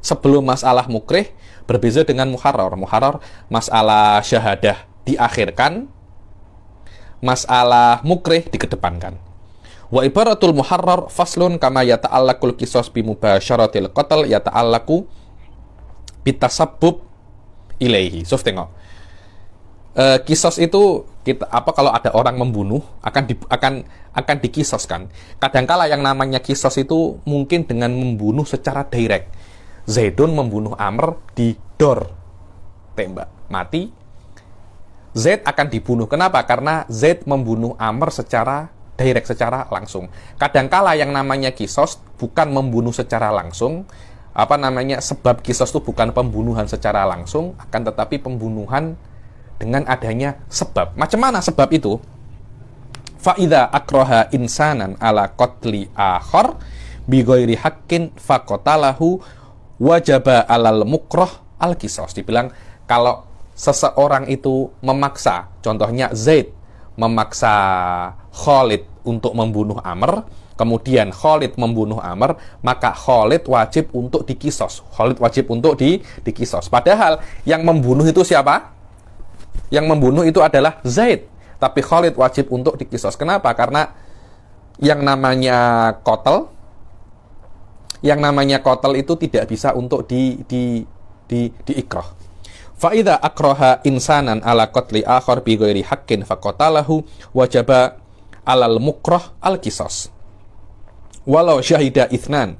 sebelum masalah mukrih, berbeza dengan muharrar. Muharrar masalah syahadah diakhirkan, masalah mukrih dikedepankan. Wa ibaratul muharrar faslun kama yata'allaqul qisas bi mubasyaratil qatl yata'allaqu bitasabbub ilaihi. So, tengok. Kisos itu kalau ada orang membunuh akan dikisoskan. Kadangkala yang namanya kisos itu mungkin dengan membunuh secara direct. Zaidun membunuh Amr di dor, tembak mati. Zaid akan dibunuh. Kenapa? Karena Zaid membunuh Amr secara direct, secara langsung. Kadangkala yang namanya kisos bukan membunuh secara langsung. Sebab kisos itu bukan pembunuhan secara langsung, akan tetapi pembunuhan dengan adanya sebab. Macam mana sebab itu? Fa'idha akroha insanan ala qatli akhar bi ghairi haqqin faqatalahu wajaba alal mukroh al kisos. Dibilang kalau seseorang itu memaksa, contohnya Zaid memaksa Khalid untuk membunuh Amr, kemudian Khalid membunuh Amr, maka Khalid wajib untuk dikisos. Dikisos. Padahal yang membunuh itu siapa? Yang membunuh itu adalah Zaid. Tapi Khalid wajib untuk dikisos. Kenapa? Karena yang namanya qatl itu tidak bisa untuk diikrah. Fa'idha akroha insanan ala qatli akhar bi ghairi haqqin faqatalahu wajaba alal mukroh al kisos. Walau syahida itsnan.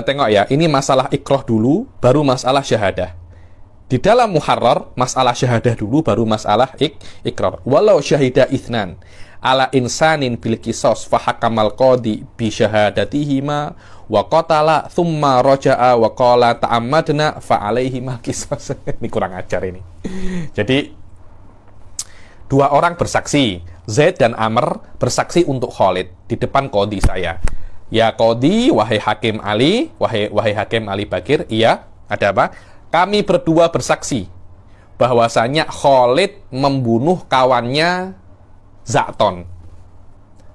Tengok ya, ini masalah ikrah dulu, baru masalah syahadah. Di dalam muharrar, masalah syahadah dulu, baru masalah ikrar. Walau syahida itsnan ala insanin bil qisas fa hakamal qadi bi syahadatihima wa qatala thumma raja'a wa qala ta'ammadna fa alaihi mal qisas. Ini kurang ajar ini. Jadi 2 orang bersaksi, Zaid dan Amr bersaksi untuk Khalid di depan qadi saya. Ya qadi, wahai Hakim Ali, wahai Hakim Ali Bakir, iya, ada apa? Kami berdua bersaksi bahwasanya Khalid membunuh kawannya Za'ton.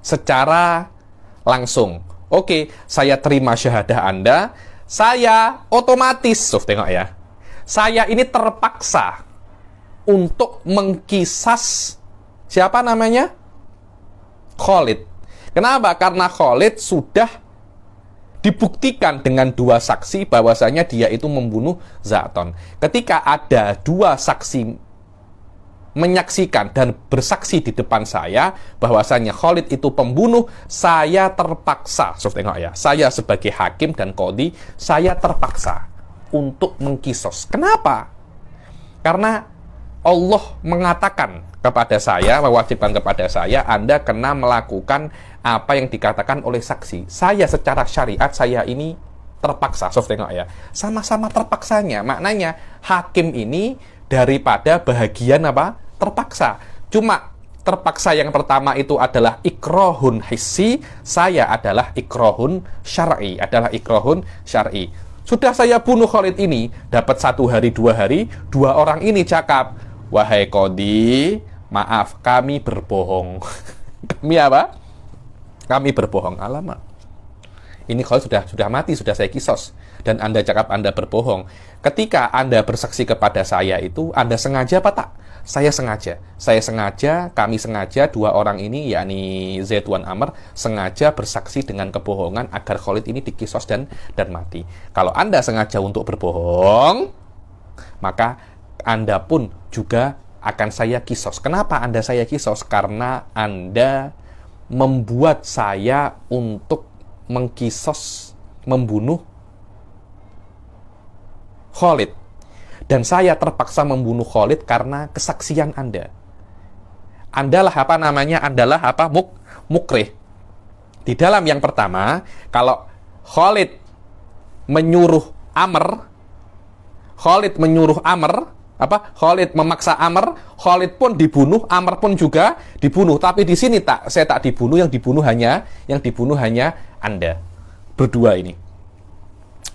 secara langsung. Oke, saya terima syahadah Anda, saya otomatis, tengok ya, saya ini terpaksa untuk mengkisas siapa namanya? Khalid. Kenapa? Karena Khalid sudah dibuktikan dengan dua saksi bahwasanya dia itu membunuh Za'ton. Ketika ada dua saksi menyaksikan dan bersaksi di depan saya bahwasanya Khalid itu pembunuh, saya terpaksa, tengok ya, saya sebagai hakim dan qadhi, saya terpaksa untuk mengkisos. Kenapa? Karena Allah mengatakan kepada saya, mewajibkan kepada saya, Anda kena melakukan apa yang dikatakan oleh saksi. Saya secara syariat, saya ini terpaksa, tengok ya, sama-sama terpaksanya. Maknanya hakim ini daripada bahagian apa? Terpaksa. Cuma terpaksa yang pertama itu adalah ikrahun hissi, saya adalah ikrahun syar'i, Sudah saya bunuh Khalid ini, dapat 1 hari, 2 hari, 2 orang ini cakap, wahai qadhi, maaf, kami berbohong. Kami apa? Kami berbohong. Alamak, ini Khalid sudah mati, sudah saya kisos, dan Anda cakap Anda berbohong. Ketika Anda bersaksi kepada saya itu, Anda sengaja apa tak? Saya sengaja, kami sengaja, 2 orang ini, yakni Zaid wan Amr, sengaja bersaksi dengan kebohongan agar Khalid ini dikisos dan mati. Kalau Anda sengaja untuk berbohong, maka Anda pun juga akan saya kisos. Kenapa Anda saya kisos? Karena Anda membuat saya untuk mengkisos, membunuh Khalid. Dan saya terpaksa membunuh Khalid karena kesaksian Anda. Andalah apa namanya? Andalah apa? Mukrih. Di dalam yang pertama, kalau Khalid menyuruh Amr, Khalid memaksa Amr, Khalid pun dibunuh, Amr pun juga dibunuh. Tapi di sini saya tak dibunuh, yang dibunuh hanya Anda berdua ini.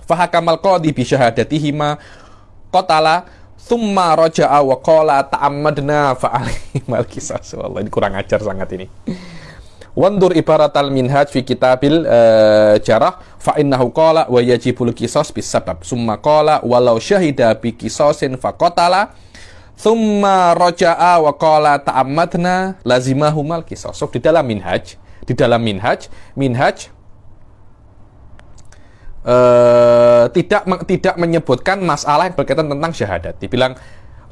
Fahakamal qadhi bi syahadatihima qatala thumma raja'a wa qala ta'ammadna fa'alaihi mal-qisas. Wallah, ini kurang ajar sangat ini. Wandur ibaratal minhaj fi kitabil jarah fa innahu qala wa yajibul qisas bis sabab summa qala walau syahida bi qisasin fa qatala thumma raja'a wa qala ta'ammadna lazimahumal qisas. So, di dalam minhaj tidak menyebutkan masalah yang berkaitan tentang syahadat. Dibilang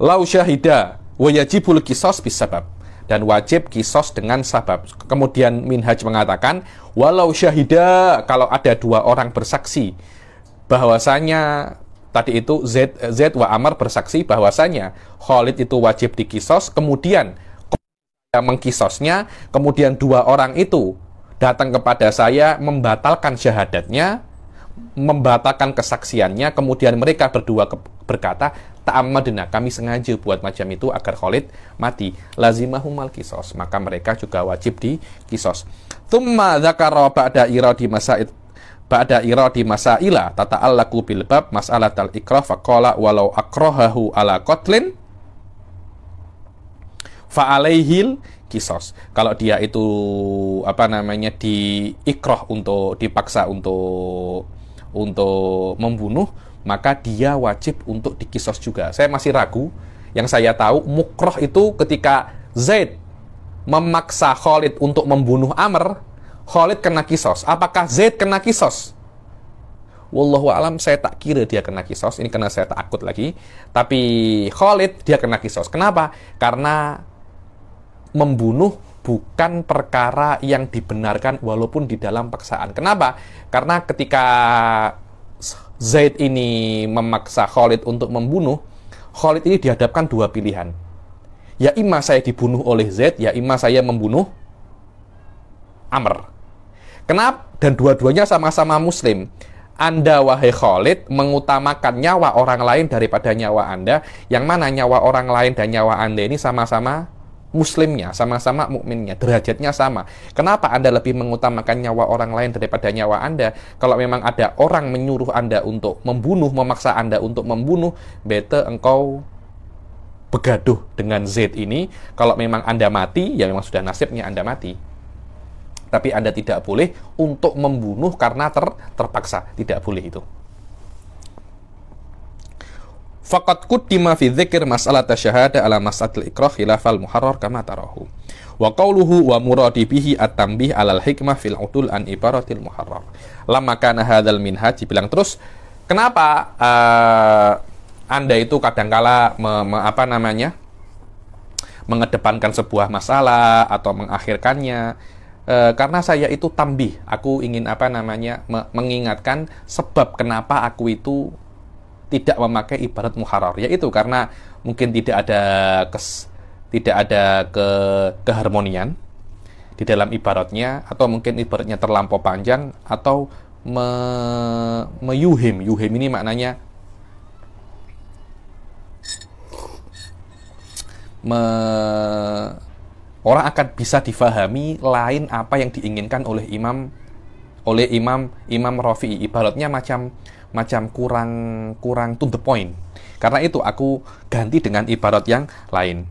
lau syahida wa yajibul qisas bis sabab, dan wajib kisos dengan sabab. Kemudian minhaj mengatakan walau syahida, kalau ada 2 orang bersaksi bahwasanya tadi itu Zaid wa Amr bersaksi bahwasanya Khalid itu wajib dikisos, kemudian yang mengkisosnya, kemudian 2 orang itu datang kepada saya membatalkan syahadatnya, membatalkan kesaksiannya, kemudian mereka berdua berkata, ta'ammadna, kami sengaja buat macam itu agar Khalid mati, lazimahumal qisas, maka mereka juga wajib di qisas. Tsumma dzakara ba'da iradi masaila tata'allaqu bil bab mas'alatal ikrah faqala walau akrahahu ala qatlin fa alaihil qisas. Kalau dia itu diikrah, untuk dipaksa untuk membunuh, maka dia wajib untuk dikisos juga. Saya masih ragu. Yang saya tahu, mukroh itu ketika Zaid memaksa Khalid untuk membunuh Amr, Khalid kena kisos. Apakah Zaid kena kisos? Wallahu alam, saya tak kira dia kena kisos. Ini karena saya takut lagi. Tapi Khalid dia kena kisos. Kenapa? Karena membunuh bukan perkara yang dibenarkan walaupun di dalam paksaan. Kenapa? Karena ketika Zaid ini memaksa Khalid untuk membunuh, Khalid ini dihadapkan 2 pilihan. Ya imma saya dibunuh oleh Zaid, ya imma saya membunuh Amr. Kenapa? Dan dua-duanya sama-sama muslim. Anda, wahai Khalid, mengutamakan nyawa orang lain daripada nyawa Anda, yang mana nyawa orang lain dan nyawa Anda ini sama-sama muslimnya, sama-sama mukminnya, derajatnya sama. Kenapa Anda lebih mengutamakan nyawa orang lain daripada nyawa Anda? Kalau memang ada orang menyuruh Anda untuk membunuh, memaksa Anda untuk membunuh, better engkau begaduh dengan Zaid ini. Kalau memang Anda mati, ya memang sudah nasibnya Anda mati. Tapi Anda tidak boleh untuk membunuh karena terpaksa. Tidak boleh itu. Faqad quddima fi dzikr mas'alat syahada ala mas'alatil ikrah khilafal muharrar kama tarahu. Wa qawluhu wa muradi bihi at-tanbih 'alal hikmah fil udul an ibaratil muharrar. Lamma kana hadzal minhaj, dibilang terus, kenapa Anda itu kadangkala mengedepankan sebuah masalah atau mengakhirkannya? Karena saya itu tambih, aku ingin mengingatkan sebab kenapa aku itu tidak memakai ibarat muharrar, yaitu karena mungkin tidak ada keharmonian di dalam ibaratnya, atau mungkin ibaratnya terlampau panjang, atau yuhim ini maknanya orang akan bisa difahami lain apa yang diinginkan oleh Imam Rafi'i. Ibaratnya macam kurang to the point. Karena itu aku ganti dengan ibarat yang lain.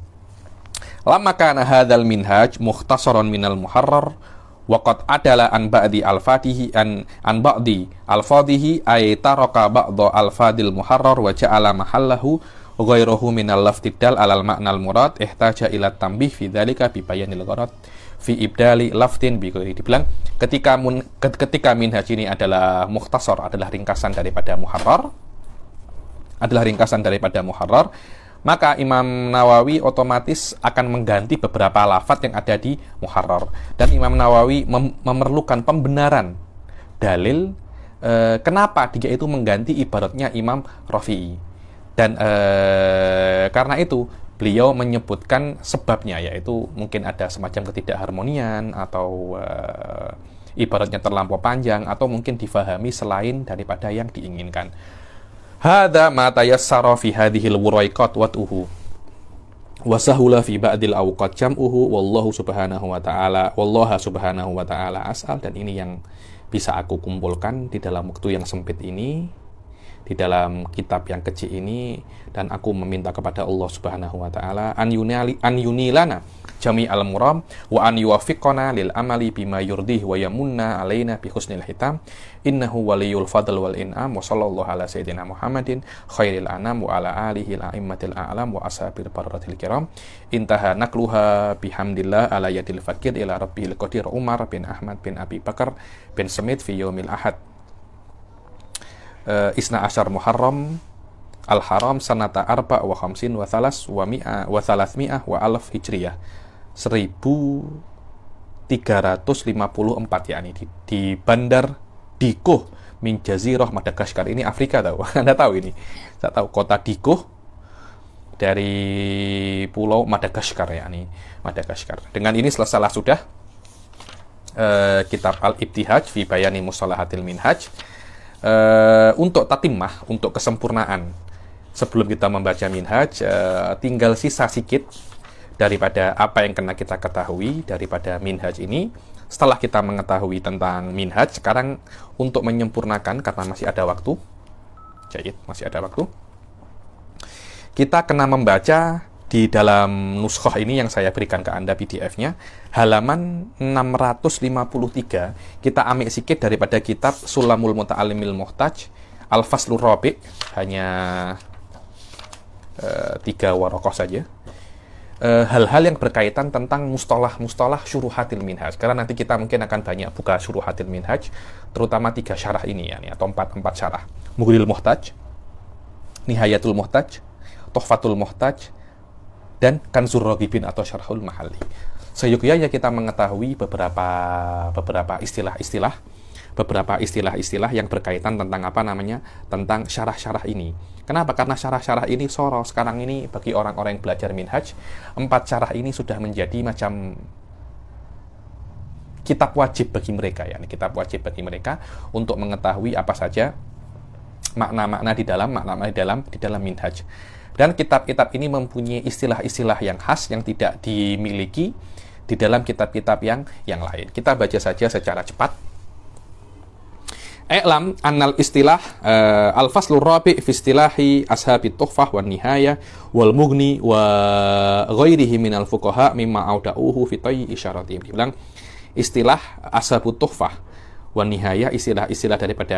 Lamma kana hadzal minhaj mukhtasaran minal muharrar wa qad adala an ba'di al-fatihi an ba'di al-fadhihi ay taraka ba'dha al-fadil muharrar wa ja'ala mahallahu ghairuhu minal laftidal alal ma'nal murad ihtaja ila tambih fi dzalika bi bayanil gharad fi ibdali laftin bi ghairi. Dibilang ketika minhaj ini adalah mukhtasar, adalah ringkasan daripada muharrar, maka Imam Nawawi otomatis akan mengganti beberapa lafadz yang ada di muharrar, dan Imam Nawawi memerlukan pembenaran dalil kenapa dia itu mengganti ibaratnya Imam Rafi'i. Dan karena itu beliau menyebutkan sebabnya, yaitu mungkin ada semacam ketidakharmonian, atau ibaratnya terlampau panjang, atau mungkin difahami selain daripada yang diinginkan. Hadza ma tayassara fi hadhil wuraiqat wat'uhu wa sahula fi ba'dil awqat jam'uhu wallahu subhanahu wa ta'ala as'al. Dan ini yang bisa aku kumpulkan di dalam waktu yang sempit ini, di dalam kitab yang kecil ini, dan aku meminta kepada Allah Subhanahu wa taala an yunilana jami'al muram wa an yuwaffiqana lil amali bima yurdih wa yamunna alaina bi husnil hitam innahu waliyul fadl wal in'am wa sallallahu ala sayyidina Muhammadin khairil anam wa ala alihi al a'immatil a'lam wa ashabil barratil kiram. Intaha nakluha bihamdillah ala yadil fakir ila rabbil qadir Umar bin Ahmad bin Abi Bakar bin Smith fi yaumil ahad Isna Asyar Muharram Al-Haram sanata arba wa khamsin wa thalas wa mi'a wa thalathmi'ah wa alaf hijriyah 1354, yakni di Bandar Dikuh min Jazirah Madagaskar. Ini Afrika tahu. Anda tahu ini? Saya tahu kota Dikuh dari pulau Madagaskar, yakni Madagaskar. Dengan ini selesailah sudah kitab Al-Ibtihaj fi bayani mustalahatil minhaj. Untuk tatimah, untuk kesempurnaan, sebelum kita membaca minhaj, tinggal sisa sedikit daripada apa yang kena kita ketahui daripada minhaj ini. Setelah kita mengetahui tentang minhaj, sekarang untuk menyempurnakan, karena masih ada waktu, kita kena membaca di dalam nuskhoh ini yang saya berikan ke Anda PDF-nya, halaman 653, kita ambil sedikit daripada kitab Sulamul Muta'allimil Muhtaj, Al-Faslur Rabi', hanya 3 warokoh saja. Hal-hal yang berkaitan tentang mustalah syuruhatil minhaj, karena nanti kita mungkin akan banyak buka syuruhatil minhaj, terutama 3 syarah ini, atau 4 syarah. Mughnil Muhtaj, Nihayatul Muhtaj, Tuhfatul Muhtaj, dan Kanzur Raghibin atau Syarhul Mahalli. Seyogyanya kita mengetahui beberapa istilah-istilah yang berkaitan tentang tentang syarah-syarah ini. Kenapa? Karena syarah-syarah ini sekarang ini bagi orang-orang yang belajar minhaj, 4 syarah ini sudah menjadi macam kitab wajib bagi mereka, untuk mengetahui apa saja makna-makna di dalam minhaj. Dan kitab-kitab ini mempunyai istilah-istilah yang khas yang tidak dimiliki di dalam kitab-kitab yang lain. Kita baca saja secara cepat. I'lam annal istilah al-faslur rabi' fi istilahi ashabit tuhfah wan nihayah wal mughni wa ghairihi minal fuqaha mimma auda'uhu fi tayyi isyaratihim. Dibilang istilah Ashabut Tuhfah wan Nihayah, istilah-istilah daripada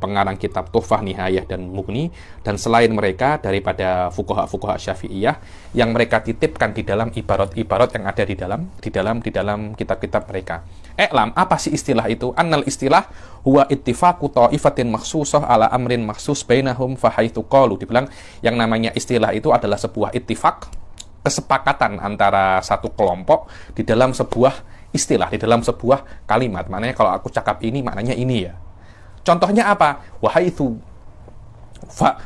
pengarang kitab Tuhfah, Nihayah, dan Mughni, dan selain mereka daripada fuqaha Syafi'iyah yang mereka titipkan di dalam ibarat-ibarat yang ada di dalam kitab-kitab mereka. Apa sih istilah itu? Annal istilah huwa ittifaqu ta'ifatin makhsusah ala amrin makhsus bainahum fa haitsu qalu. Dibilang yang namanya istilah itu adalah sebuah ittifaq, kesepakatan antara satu kelompok di dalam sebuah istilah, di dalam sebuah kalimat. Maknanya kalau aku cakap ini, maknanya ini ya. Contohnya apa?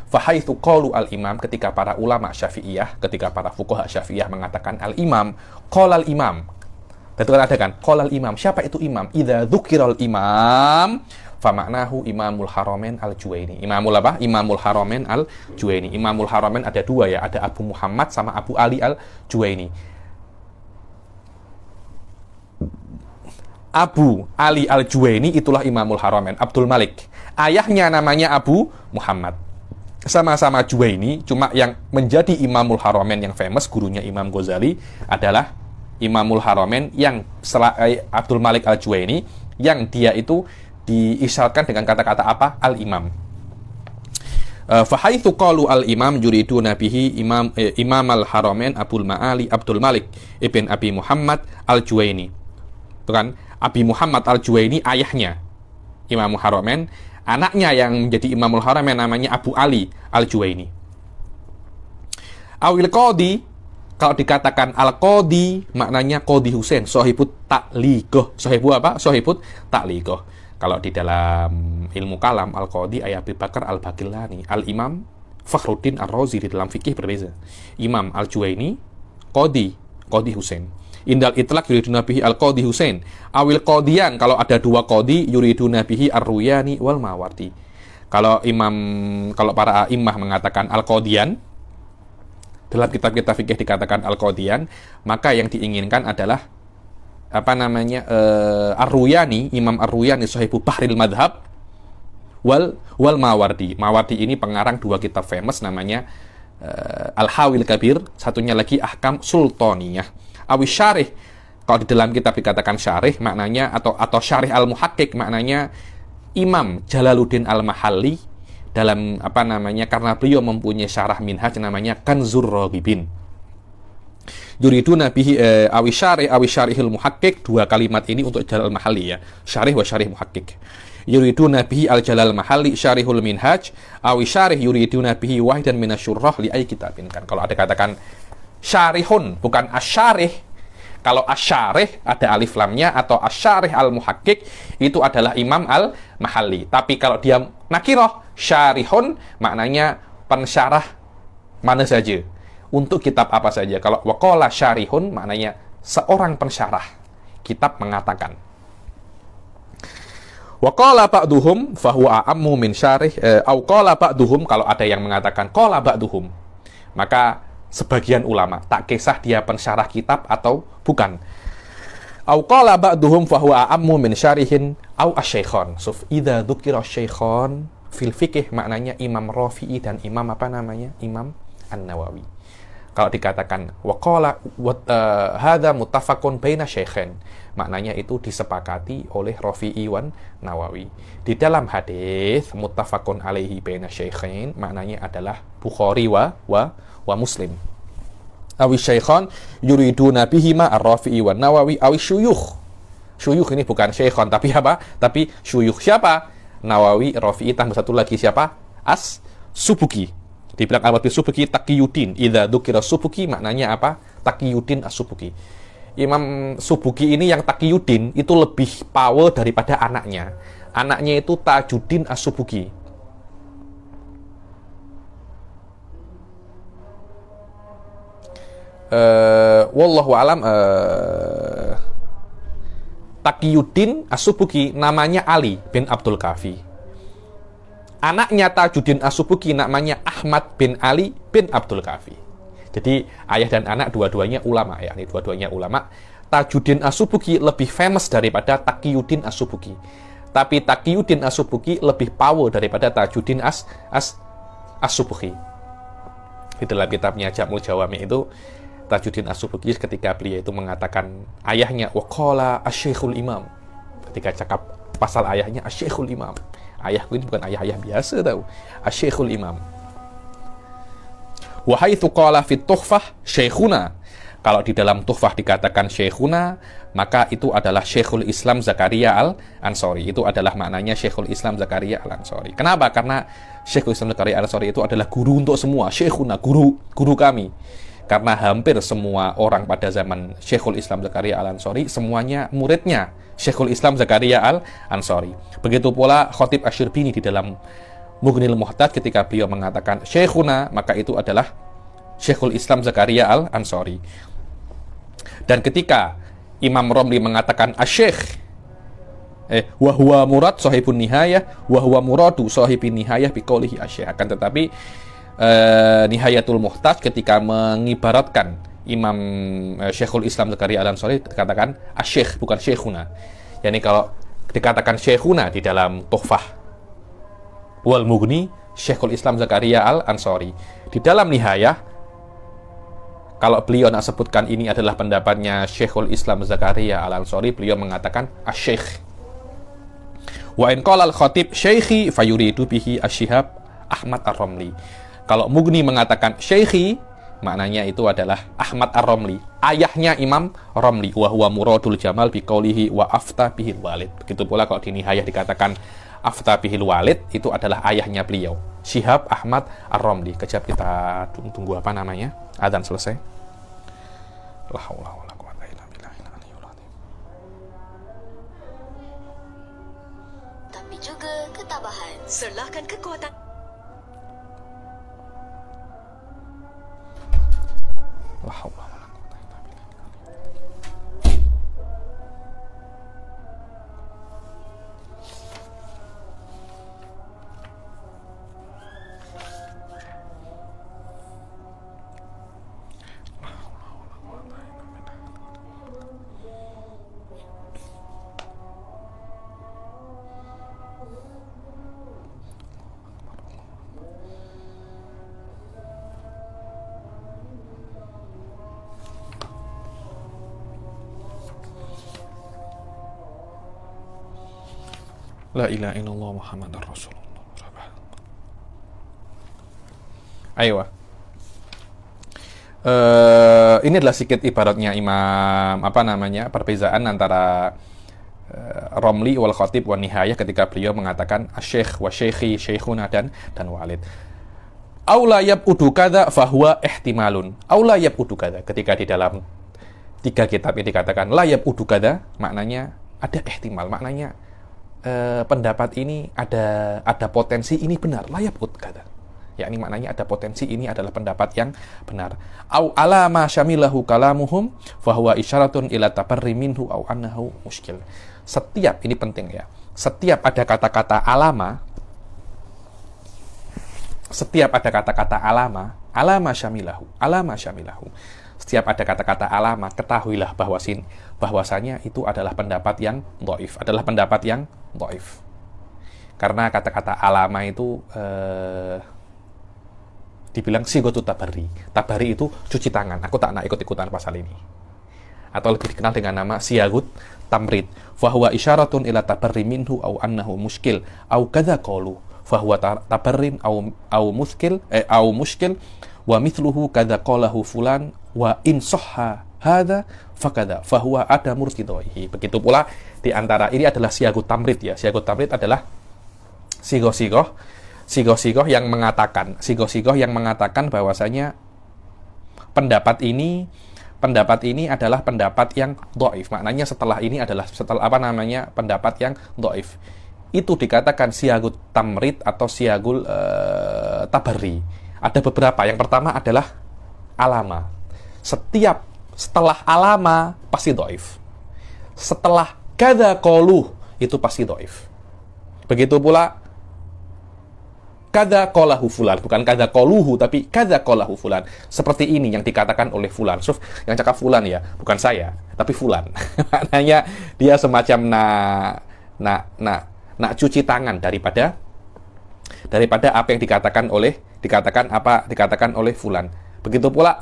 Fahaitsu qalu al-imam, ketika para ulama Syafi'iyah, ketika para fuqaha Syafi'iyah mengatakan al-imam, qala al-imam. Betul kan, ada kan? Qala al-imam. Siapa itu imam? Idza dzukiral imam fa maknahu Imamul Haramain al-Juwaini. Imamul apa? Imamul Haramain al-Juwaini. Imamul Haramain ada dua ya, ada Abu Muhammad sama Abu Ali al-Juwaini. Abu Ali al-Juwaini itulah Imamul Haramain, Abdul Malik. Ayahnya namanya Abu Muhammad. Sama-sama Juwaini, cuma yang menjadi Imamul Haramain yang famous, gurunya Imam Ghazali, adalah Imamul Haramain yang Abdul Malik al-Juwaini, yang dia itu diisyaratkan dengan kata-kata apa? Al-Imam. Fahaitsu qalu al-imam yuriduna bihi Imam al-Haramain Abdul Malik ibn Abi Muhammad al-Juwaini. Bukan? Abi Muhammad al-Juwaini ayahnya Imamul Haramain, anaknya yang menjadi Imamul Haramain namanya Abu Ali al-Juwaini. Awil Qadi, kalau dikatakan al-Qadi maknanya Qadi Husain, sahibut ta'liqah. Sahibu apa? Sahibut ta'liqah. Kalau di dalam ilmu kalam, al-Qadi Abi Bakar al-Baqillani, al-Imam Fakhruddin Ar-Razi di dalam fikih berbeza. Imam al-Juwaini, Qadi Husain. Indal itlaq yuriduna bihi al-Qadi Husain. Awil Qadiyan, kalau ada dua Qadi, yuriduna bihi Ar-Ruyani wal Mawardi. Kalau para imam mengatakan al-Qadiyan, dalam kitab-kitab fikih dikatakan al-Qadiyan, maka yang diinginkan adalah Ar-Ruyani, Imam Ar-Ruyani sahibu Bahril Madhab wal Mawardi. Mawardi ini pengarang dua kitab famous namanya Al-Hawil Kabir, satunya lagi Ahkam Sultaniyah. Awis syarih, kalau di dalam kitab dikatakan syarih maknanya atau syarih al-muhakkik maknanya Imam Jalaluddin al-Mahalli dalam karena beliau mempunyai syarah minhaj namanya Kanzur Raghibin. Yuriduna bihi awis syarihil muhakkik, dua kalimat ini untuk Jalal al-Mahalli ya, syarih wa syarih muhakkik. Yuriduna bihi al-Jalal al-Mahalli syarihul minhaj, awis syarih yuriduna bihi wahidan minasyurrah li ay kitabin. Kan kalau ada katakan syarihun, bukan asyarih. Kalau asyarih ada alif lamnya, atau asyarih al-muhakkik itu adalah Imam al-Mahalli. Tapi kalau dia nakirah, syarihun maknanya pensyarah mana saja, untuk kitab apa saja. Kalau waqala syarihun maknanya seorang pensyarah kitab mengatakan. Waqala ba'duhum fahuwa a'ammu min syarih au qala ba'duhum, kalau ada yang mengatakan qala ba'duhum, maka sebagian ulama tak kisah dia pensyarah kitab atau bukan. Au qala ba'duhum fa huwa a'ammu min syarihin au asy-syaikhan. Idza dzukira asy-syaikhan fil fiqh maknanya Imam Rafi'i dan Imam Imam An-Nawawi. Kalau dikatakan wa qala hadza muttafaqun baina syaikhain, maknanya itu disepakati oleh Rafi'i wan Nawawi. Di dalam hadis muttafaqun alaihi baina syaikhain maknanya adalah Bukhari wa Muslim. Awi syaikhan yuriduna bihima ar-Rafi'i wan Nawawi awi syuyukh. Syuyukh ini bukan syaikhan tapi apa? Tapi syuyukh siapa? Nawawi, Rafi'i, tambah satu lagi siapa? As-Subuki. Dibilang Al-Wadi Subuki Taqiyuddin. Idza dzukira Subuki maknanya apa? Taqiyuddin As-Subuki. Imam Subuki ini yang Taqiyuddin itu lebih power daripada anaknya. Anaknya itu Tajuddin As-Subuki. Wallahu alam. Taqiyuddin As-Subuki namanya Ali bin Abdul Kafi. Anaknya Tajuddin As-Subuki namanya Ahmad bin Ali bin Abdul Kafi. Jadi ayah dan anak dua-duanya ulama ya, ini dua-duanya ulama. Tajuddin As-Subuki lebih famous daripada Taqiyuddin As-Subuki. Tapi Taqiyuddin As-Subuki lebih power daripada Tajuddin As-Subuki. Di dalam kitabnya Jamul Jawami itu Tajuddin As-Subki ketika beliau itu mengatakan ayahnya waqala asy-Syaikhul Imam. Ketika cakap pasal ayahnya asy-Syaikhul Imam. Ayahku ini bukan ayah-ayah biasa tahu. Asy-Syaikhul Imam. Wa haitsu qala fit Tuhfah Syekhuna. Kalau di dalam Tuhfah dikatakan Syekhuna, maka itu adalah Syekhul Islam Zakaria Al-Ansori. Itu adalah maknanya Syekhul Islam Zakaria Al-Ansori. Kenapa? Karena Syekhul Islam Zakaria Al-Ansori itu adalah guru untuk semua. Syekhuna, guru kami. Karena hampir semua orang pada zaman Syekhul Islam Zakaria Al-Ansori, semuanya muridnya Syekhul Islam Zakaria Al-Ansori. Begitu pula Khatib Asy-Syirbini di dalam Mughnil Muhtaj ketika beliau mengatakan Syekhuna, maka itu adalah Syekhul Islam Zakaria Al-Ansori. Dan ketika Imam Romli mengatakan asyikh wa huwa murad sahibun nihayah wa huwa muradu sahibin nihayah biqaulihi asyikh, akan tetapi Nihayatul Muhtaj ketika mengibaratkan Imam Syekhul Islam Zakaria Al-Ansori dikatakan asyikh, bukan syekhuna. Yani kalau dikatakan syekhuna di dalam Tuhfah wal Mughni, Syekhul Islam Zakaria Al-Ansori. Di dalam Nihayah, kalau beliau nak sebutkan ini adalah pendapatnya Syekhul Islam Zakaria Al-Ansori, beliau mengatakan asyikh. Wa in qala al-khatib syekhi fayuridu bihi Asy-Syihab Ahmad Ar-Romli. Kalau Mughni mengatakan syekhi, maknanya itu adalah Ahmad Ar-Romli, ayahnya Imam Romli. Wa huwa muradul jamal biqaulihi wa afta bihil walid. Begitu pula kalau di Nihayah dikatakan afta bihil walid, itu adalah ayahnya beliau, Syihab Ahmad Ar-Romli. Kejap kita tunggu apa namanya, adzan selesai. La haula wala quwata illa billahil aliyyil azim. Tapi juga ketabahan. Serlahkan kekuatan. La haula wala quwata illa billah. La ilaha illallah Muhammadar Rasulullah. Ayo. Ini adalah sedikit ibaratnya Imam perbezaan antara Romli wal Khatib wa Nihayah ketika beliau mengatakan asyikh wa syekhi syekhuna dan walid. Aula yab'udu kadza fahuwa ihtimalun. Aula yab'udu kadza, ketika di dalam tiga kitab ini dikatakan la yab'udu kadza, maknanya ada ihtimal, maknanya pendapat ini ada potensi ini benar, layab kata. Yakni maknanya ada potensi ini adalah pendapat yang benar. Au ala ma syamilahu kalamuhum fa huwa isyaratun ila tabarri minhu au annahu muskil. Setiap, ini penting ya. Setiap ada kata-kata alama, alama syamilahu. Setiap ada kata-kata alama, ketahuilah bahwasanya itu adalah pendapat yang dhaif, Karena kata-kata alama itu dibilang sigatu tabari. Tabari itu cuci tangan. Aku tak nak ikut-ikutan pasal ini. Atau lebih dikenal dengan nama siyagut tamrid. Fa huwa isyaratun ila tabarri minhu au annahu muskil au kadza qalu. Fa huwa tabarrin au muskil wa mithluhu kadza qalahu fulan wa in sahha hadza fakadza fa huwa ada murtidaihi. Begitu pula di antara ini adalah siyagut tamrid ya. Siyagut tamrid adalah sigoh-sigoh yang mengatakan bahwasanya pendapat ini adalah pendapat yang dhaif. Maknanya setelah pendapat yang dhaif. Itu dikatakan siyagut tamrid atau siyagul tabarri. Ada beberapa. Yang pertama adalah alama. Setelah alama pasti dhaif. Setelah kadza qaluh itu pasti dhaif. Begitu pula kadza qalahu fulan, bukan kadza qaluhu tapi kadza qalahu fulan. Seperti ini yang dikatakan oleh fulan. Yang cakap fulan ya, bukan saya, tapi fulan. Maknanya dia semacam nak cuci tangan daripada apa yang dikatakan oleh fulan. Begitu pula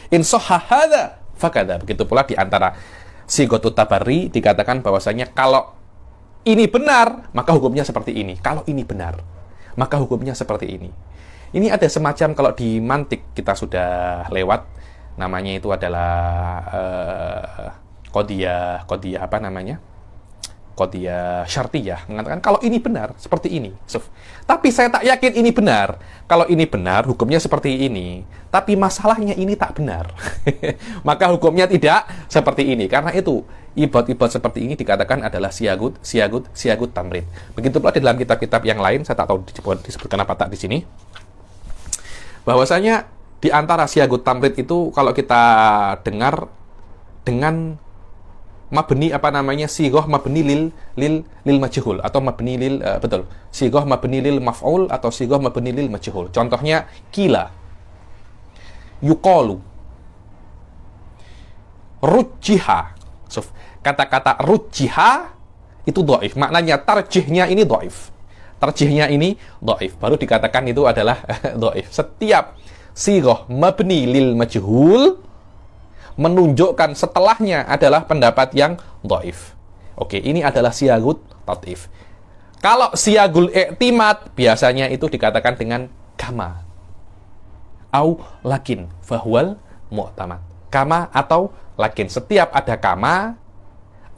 In sahha hadza fakadza. Begitu pula di antara sigotut tabarri dikatakan bahwasanya kalau ini benar, maka hukumnya seperti ini. Kalau ini benar, maka hukumnya seperti ini. Ini ada semacam, kalau di mantik kita sudah lewat, namanya itu adalah qadiyah apa namanya? Qadiyah syartiyah, mengatakan kalau ini benar seperti ini. Tapi saya tak yakin ini benar. Kalau ini benar, hukumnya seperti ini. Tapi masalahnya ini tak benar. Maka hukumnya tidak seperti ini. Karena itu ibarat-ibarat seperti ini dikatakan adalah siagut tamrid. Begitu pula di dalam kitab-kitab yang lain, saya tak tahu disebutkan apa tak di sini. Bahwasanya di antara siagut tamrid itu kalau kita dengar dengan mabni apa namanya, sighah mabni lil majhul atau mabni lil betul, sighah mabni lil maf'ul atau sighah mabni lil majhul. Contohnya kila, yuqalu, rujjiha. Kata-kata rujjiha itu dhaif, maknanya tarjihnya ini dhaif. Tarjihnya ini dhaif, baru dikatakan itu adalah dhaif. Setiap sighah mabni lil majhul menunjukkan setelahnya adalah pendapat yang dhaif. Oke, ini adalah siagut tatif. Kalau siagul i'timad biasanya itu dikatakan dengan kama au lakin fahuwal mu'tamad. Kama atau lakin. Setiap ada kama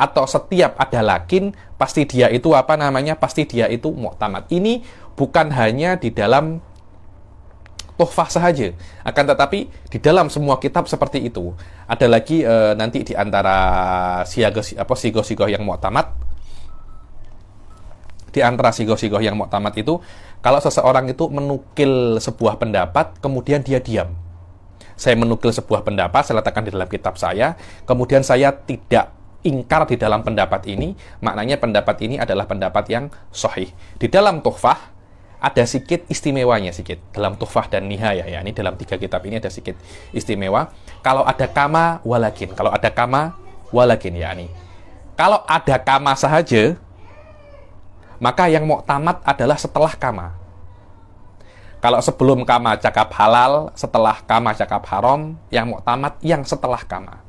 atau setiap ada lakin, pasti dia itu apa namanya? Pasti dia itu mu'tamad. Ini bukan hanya di dalam tuhfah sahaja, akan tetapi di dalam semua kitab seperti itu. Ada lagi nanti di antara sigoh-sigoh yang mu'tamad, di antara sigoh-sigoh yang mu'tamad itu, kalau seseorang itu menukil sebuah pendapat, kemudian dia diam. Saya menukil sebuah pendapat, saya letakkan di dalam kitab saya, kemudian saya tidak ingkar di dalam pendapat ini, maknanya pendapat ini adalah pendapat yang sahih. Di dalam tuhfah ada sedikit istimewanya sedikit. Dalam Tuhfah dan Nihayah, ya, ini dalam 3 kitab ini ada sedikit istimewa. Kalau ada kama walakin, kalau ada kama walakin, ya ini. Kalau ada kama sahaja, maka yang mu'tamad adalah setelah kama. Kalau sebelum kama cakap halal, setelah kama cakap haram, yang mu'tamad yang setelah kama.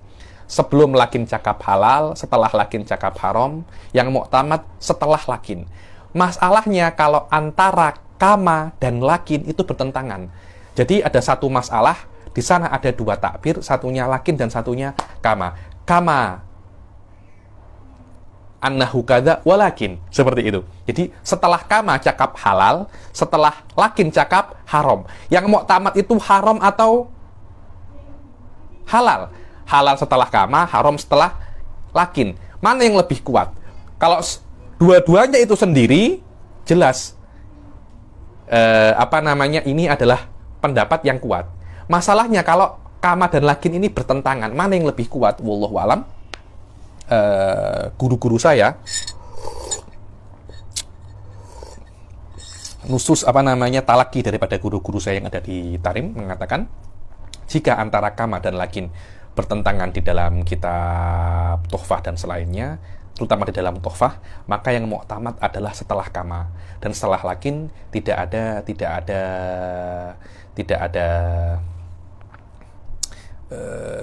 Sebelum lakin cakap halal, setelah lakin cakap haram, yang mu'tamad setelah lakin. Masalahnya kalau antara kama dan lakin itu bertentangan. Jadi ada satu masalah, di sana ada 2 takbir, satunya lakin dan satunya kama. Kama annahu kadza walakin, seperti itu. Jadi setelah kama cakap halal, setelah lakin cakap haram. Yang mu'tamad itu haram atau halal? Halal setelah kama, haram setelah lakin. Mana yang lebih kuat? Kalau dua-duanya itu sendiri, jelas apa namanya, ini adalah pendapat yang kuat. Masalahnya kalau kama dan lakin ini bertentangan, mana yang lebih kuat? Wallahu alam. Guru-guru saya, nusus apa namanya, talaki daripada guru-guru saya yang ada di Tarim, mengatakan jika antara kama dan lakin bertentangan di dalam kitab Tuhfah dan selainnya, terutama di dalam tuhfah, maka yang mu'tamad adalah setelah kama, dan setelah lakin tidak ada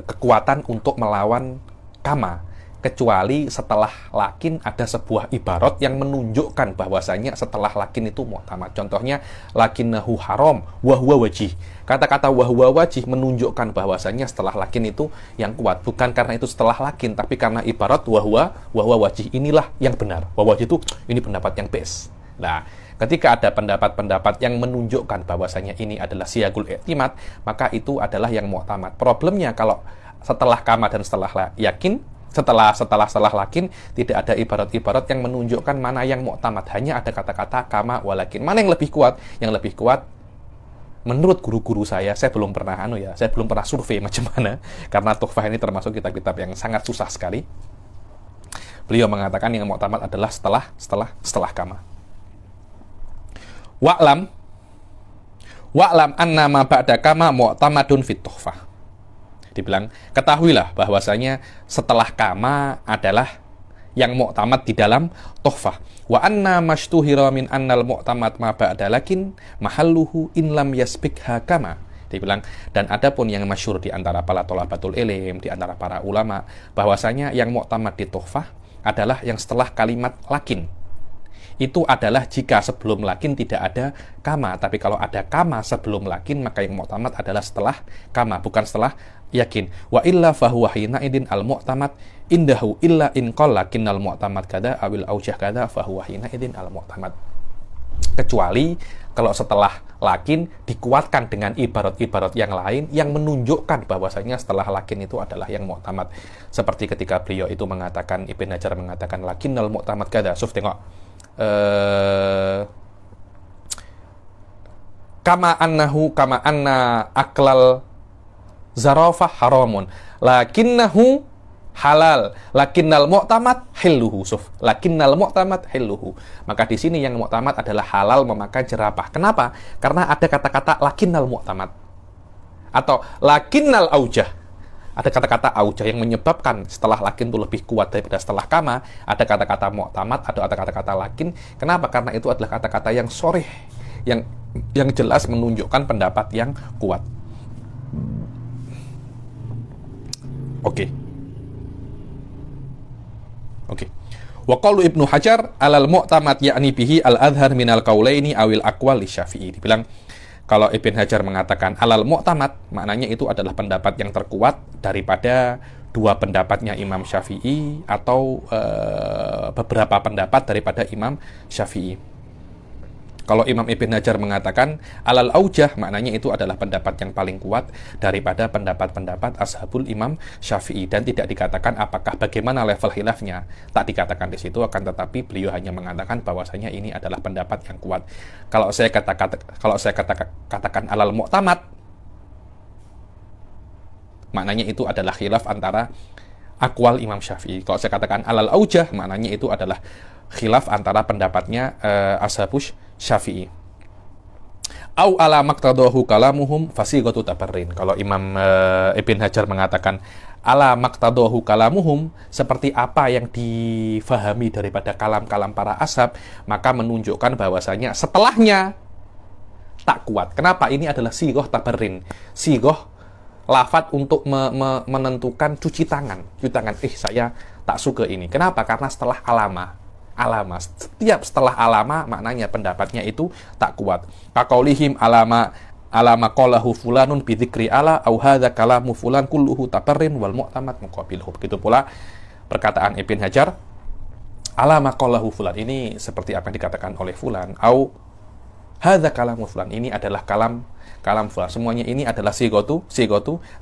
kekuatan untuk melawan kama, kecuali setelah lakin ada sebuah ibarat yang menunjukkan bahwasanya setelah lakin itu mu'tamad. Contohnya lakinnahu haram wa huwa wajih. Kata-kata wa huwa wajih menunjukkan bahwasanya setelah lakin itu yang kuat, bukan karena itu setelah lakin, tapi karena ibarat wa huwa wajih, inilah yang benar. Wa wajih itu ini pendapat yang best. Nah, ketika ada pendapat-pendapat yang menunjukkan bahwasanya ini adalah siagul i'timad, maka itu adalah yang mu'tamad. Problemnya kalau setelah kama dan setelah yakin, setelah lakin, tidak ada ibarat-ibarat yang menunjukkan mana yang mu'tamad. Hanya ada kata-kata kama walakin. Mana yang lebih kuat? Yang lebih kuat menurut guru-guru saya belum pernah saya belum pernah survei macam mana, karena tuhfah ini termasuk kitab-kitab yang sangat susah sekali. Beliau mengatakan yang mu'tamad adalah setelah kama. Wa'lam anna ma ba'da kama mu'tamadun fit tuhfah. Dibilang, ketahuilah bahwasanya setelah kama adalah yang mu'tamad di dalam tuhfah. Wa anna mashtuhira min annal mu'tamad ma ba'da lakin mahalluhu in lam yasbikha kama Dia bilang, dan ada pun yang masyhur di antara para thalabatul ilm, di antara para ulama, bahwasanya yang mu'tamad di tuhfah adalah yang setelah kalimat lakin. Itu adalah jika sebelum lakin tidak ada kama. Tapi kalau ada kama sebelum lakin, maka yang mu'tamad adalah setelah kama, bukan setelah yakin. Wa illa fahuwa hina idin al mu'tamad indahu illa in qala lakinnal mu'tamad kada awil aujah kada fahuwa hina idin al mu'tamad. Kecuali kalau setelah lakin dikuatkan dengan ibarat-ibarat yang lain yang menunjukkan bahwasanya setelah lakin itu adalah yang mu'tamad. Seperti ketika beliau itu mengatakan, Ibn Hajar mengatakan lakinnal mu'tamad kada. Suf, tengok. Kama anna aklal zarafah haramun lakinnahu halal lakinnal mu'tamad hilluhu. Suf, lakinnal mu'tamad hilluhu. Maka di sini yang mu'tamad adalah halal memakan jerapah. Kenapa? Karena ada kata-kata lakinnal mu'tamad atau lakinnal aujah. Ada kata-kata aujah yang menyebabkan setelah lakin itu lebih kuat daripada setelah kama. Ada kata-kata mu'tamad, ada kata-kata lakin. Kenapa? Karena itu adalah kata-kata yang sorih, yang jelas menunjukkan pendapat yang kuat. Oke. Wa qalu Ibnu Hajar alal mu'tamad ya'ni bihi al-adhar minal qaulaini awil aqwal li Syafi'i. Dibilang kalau Ibn Hajar mengatakan alal mu'tamad, maknanya itu adalah pendapat yang terkuat daripada dua pendapatnya Imam Syafi'i atau beberapa pendapat daripada Imam Syafi'i. Kalau Imam Ibn Hajar mengatakan alal aujah, maknanya itu adalah pendapat yang paling kuat daripada pendapat-pendapat ashabul Imam Syafi'i, dan tidak dikatakan apakah bagaimana level khilafnya, tak dikatakan di situ, akan tetapi beliau hanya mengatakan bahwasanya ini adalah pendapat yang kuat. Kalau saya katakan alal mu'tamad, maknanya itu adalah khilaf antara aqwal Imam Syafi'i. Kalau saya katakan alal aujah, maknanya itu adalah khilaf antara pendapatnya ashabus Syafi'i. Au ala maqtadahu kalamuhum fasighatu tabarrin. Kalau Imam Ibn Hajar mengatakan ala maqtadahu kalamuhum, seperti apa yang difahami daripada kalam-kalam para ashab, maka menunjukkan bahwasanya setelahnya tak kuat. Kenapa? Ini adalah sighah tabarrin. Sighah lafadz untuk menentukan cuci tangan. Saya tak suka ini. Kenapa? Karena setelah alama. Setiap setelah alama, maknanya pendapatnya itu tak kuat. Kaqaulihim alama qalahu fulanun bi dzikri ala au hadza kalamu fulan kulluhu tabarrin wal mu'tamad muqabiluhu. Begitu pula perkataan Ibn Hajar alama qalahu fulan, ini seperti apa yang dikatakan oleh fulan, au hadza kalamu fulan, ini adalah kalam fulan. Semuanya ini adalah sighatu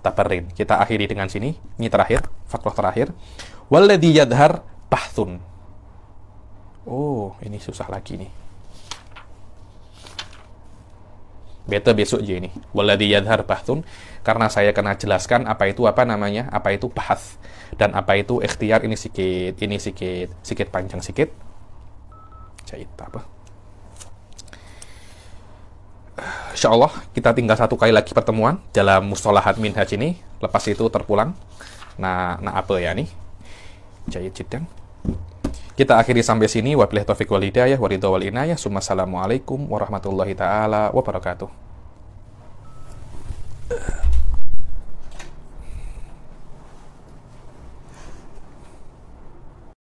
tabarrin. Kita akhiri dengan sini. Ini terakhir, fakrah terakhir. Walladzi yadhhar bahthun. Oh, ini susah lagi nih. Beta besok aja ini. Walladzi yadhhar bahthun, karena saya kena jelaskan apa itu bahats dan apa itu ikhtiar. Ini sedikit panjang sedikit. Jahit apa? Insyaallah kita tinggal satu kali lagi pertemuan dalam mustalahat minhaj ini. Lepas itu terpulang. Nah apa ya nih? Jahit jiddan. Kita akhiri sampai sini. Wabillahi taufiq wal hidayah wa ridha wal inayah. Assalamualaikum warahmatullahi taala wabarakatuh.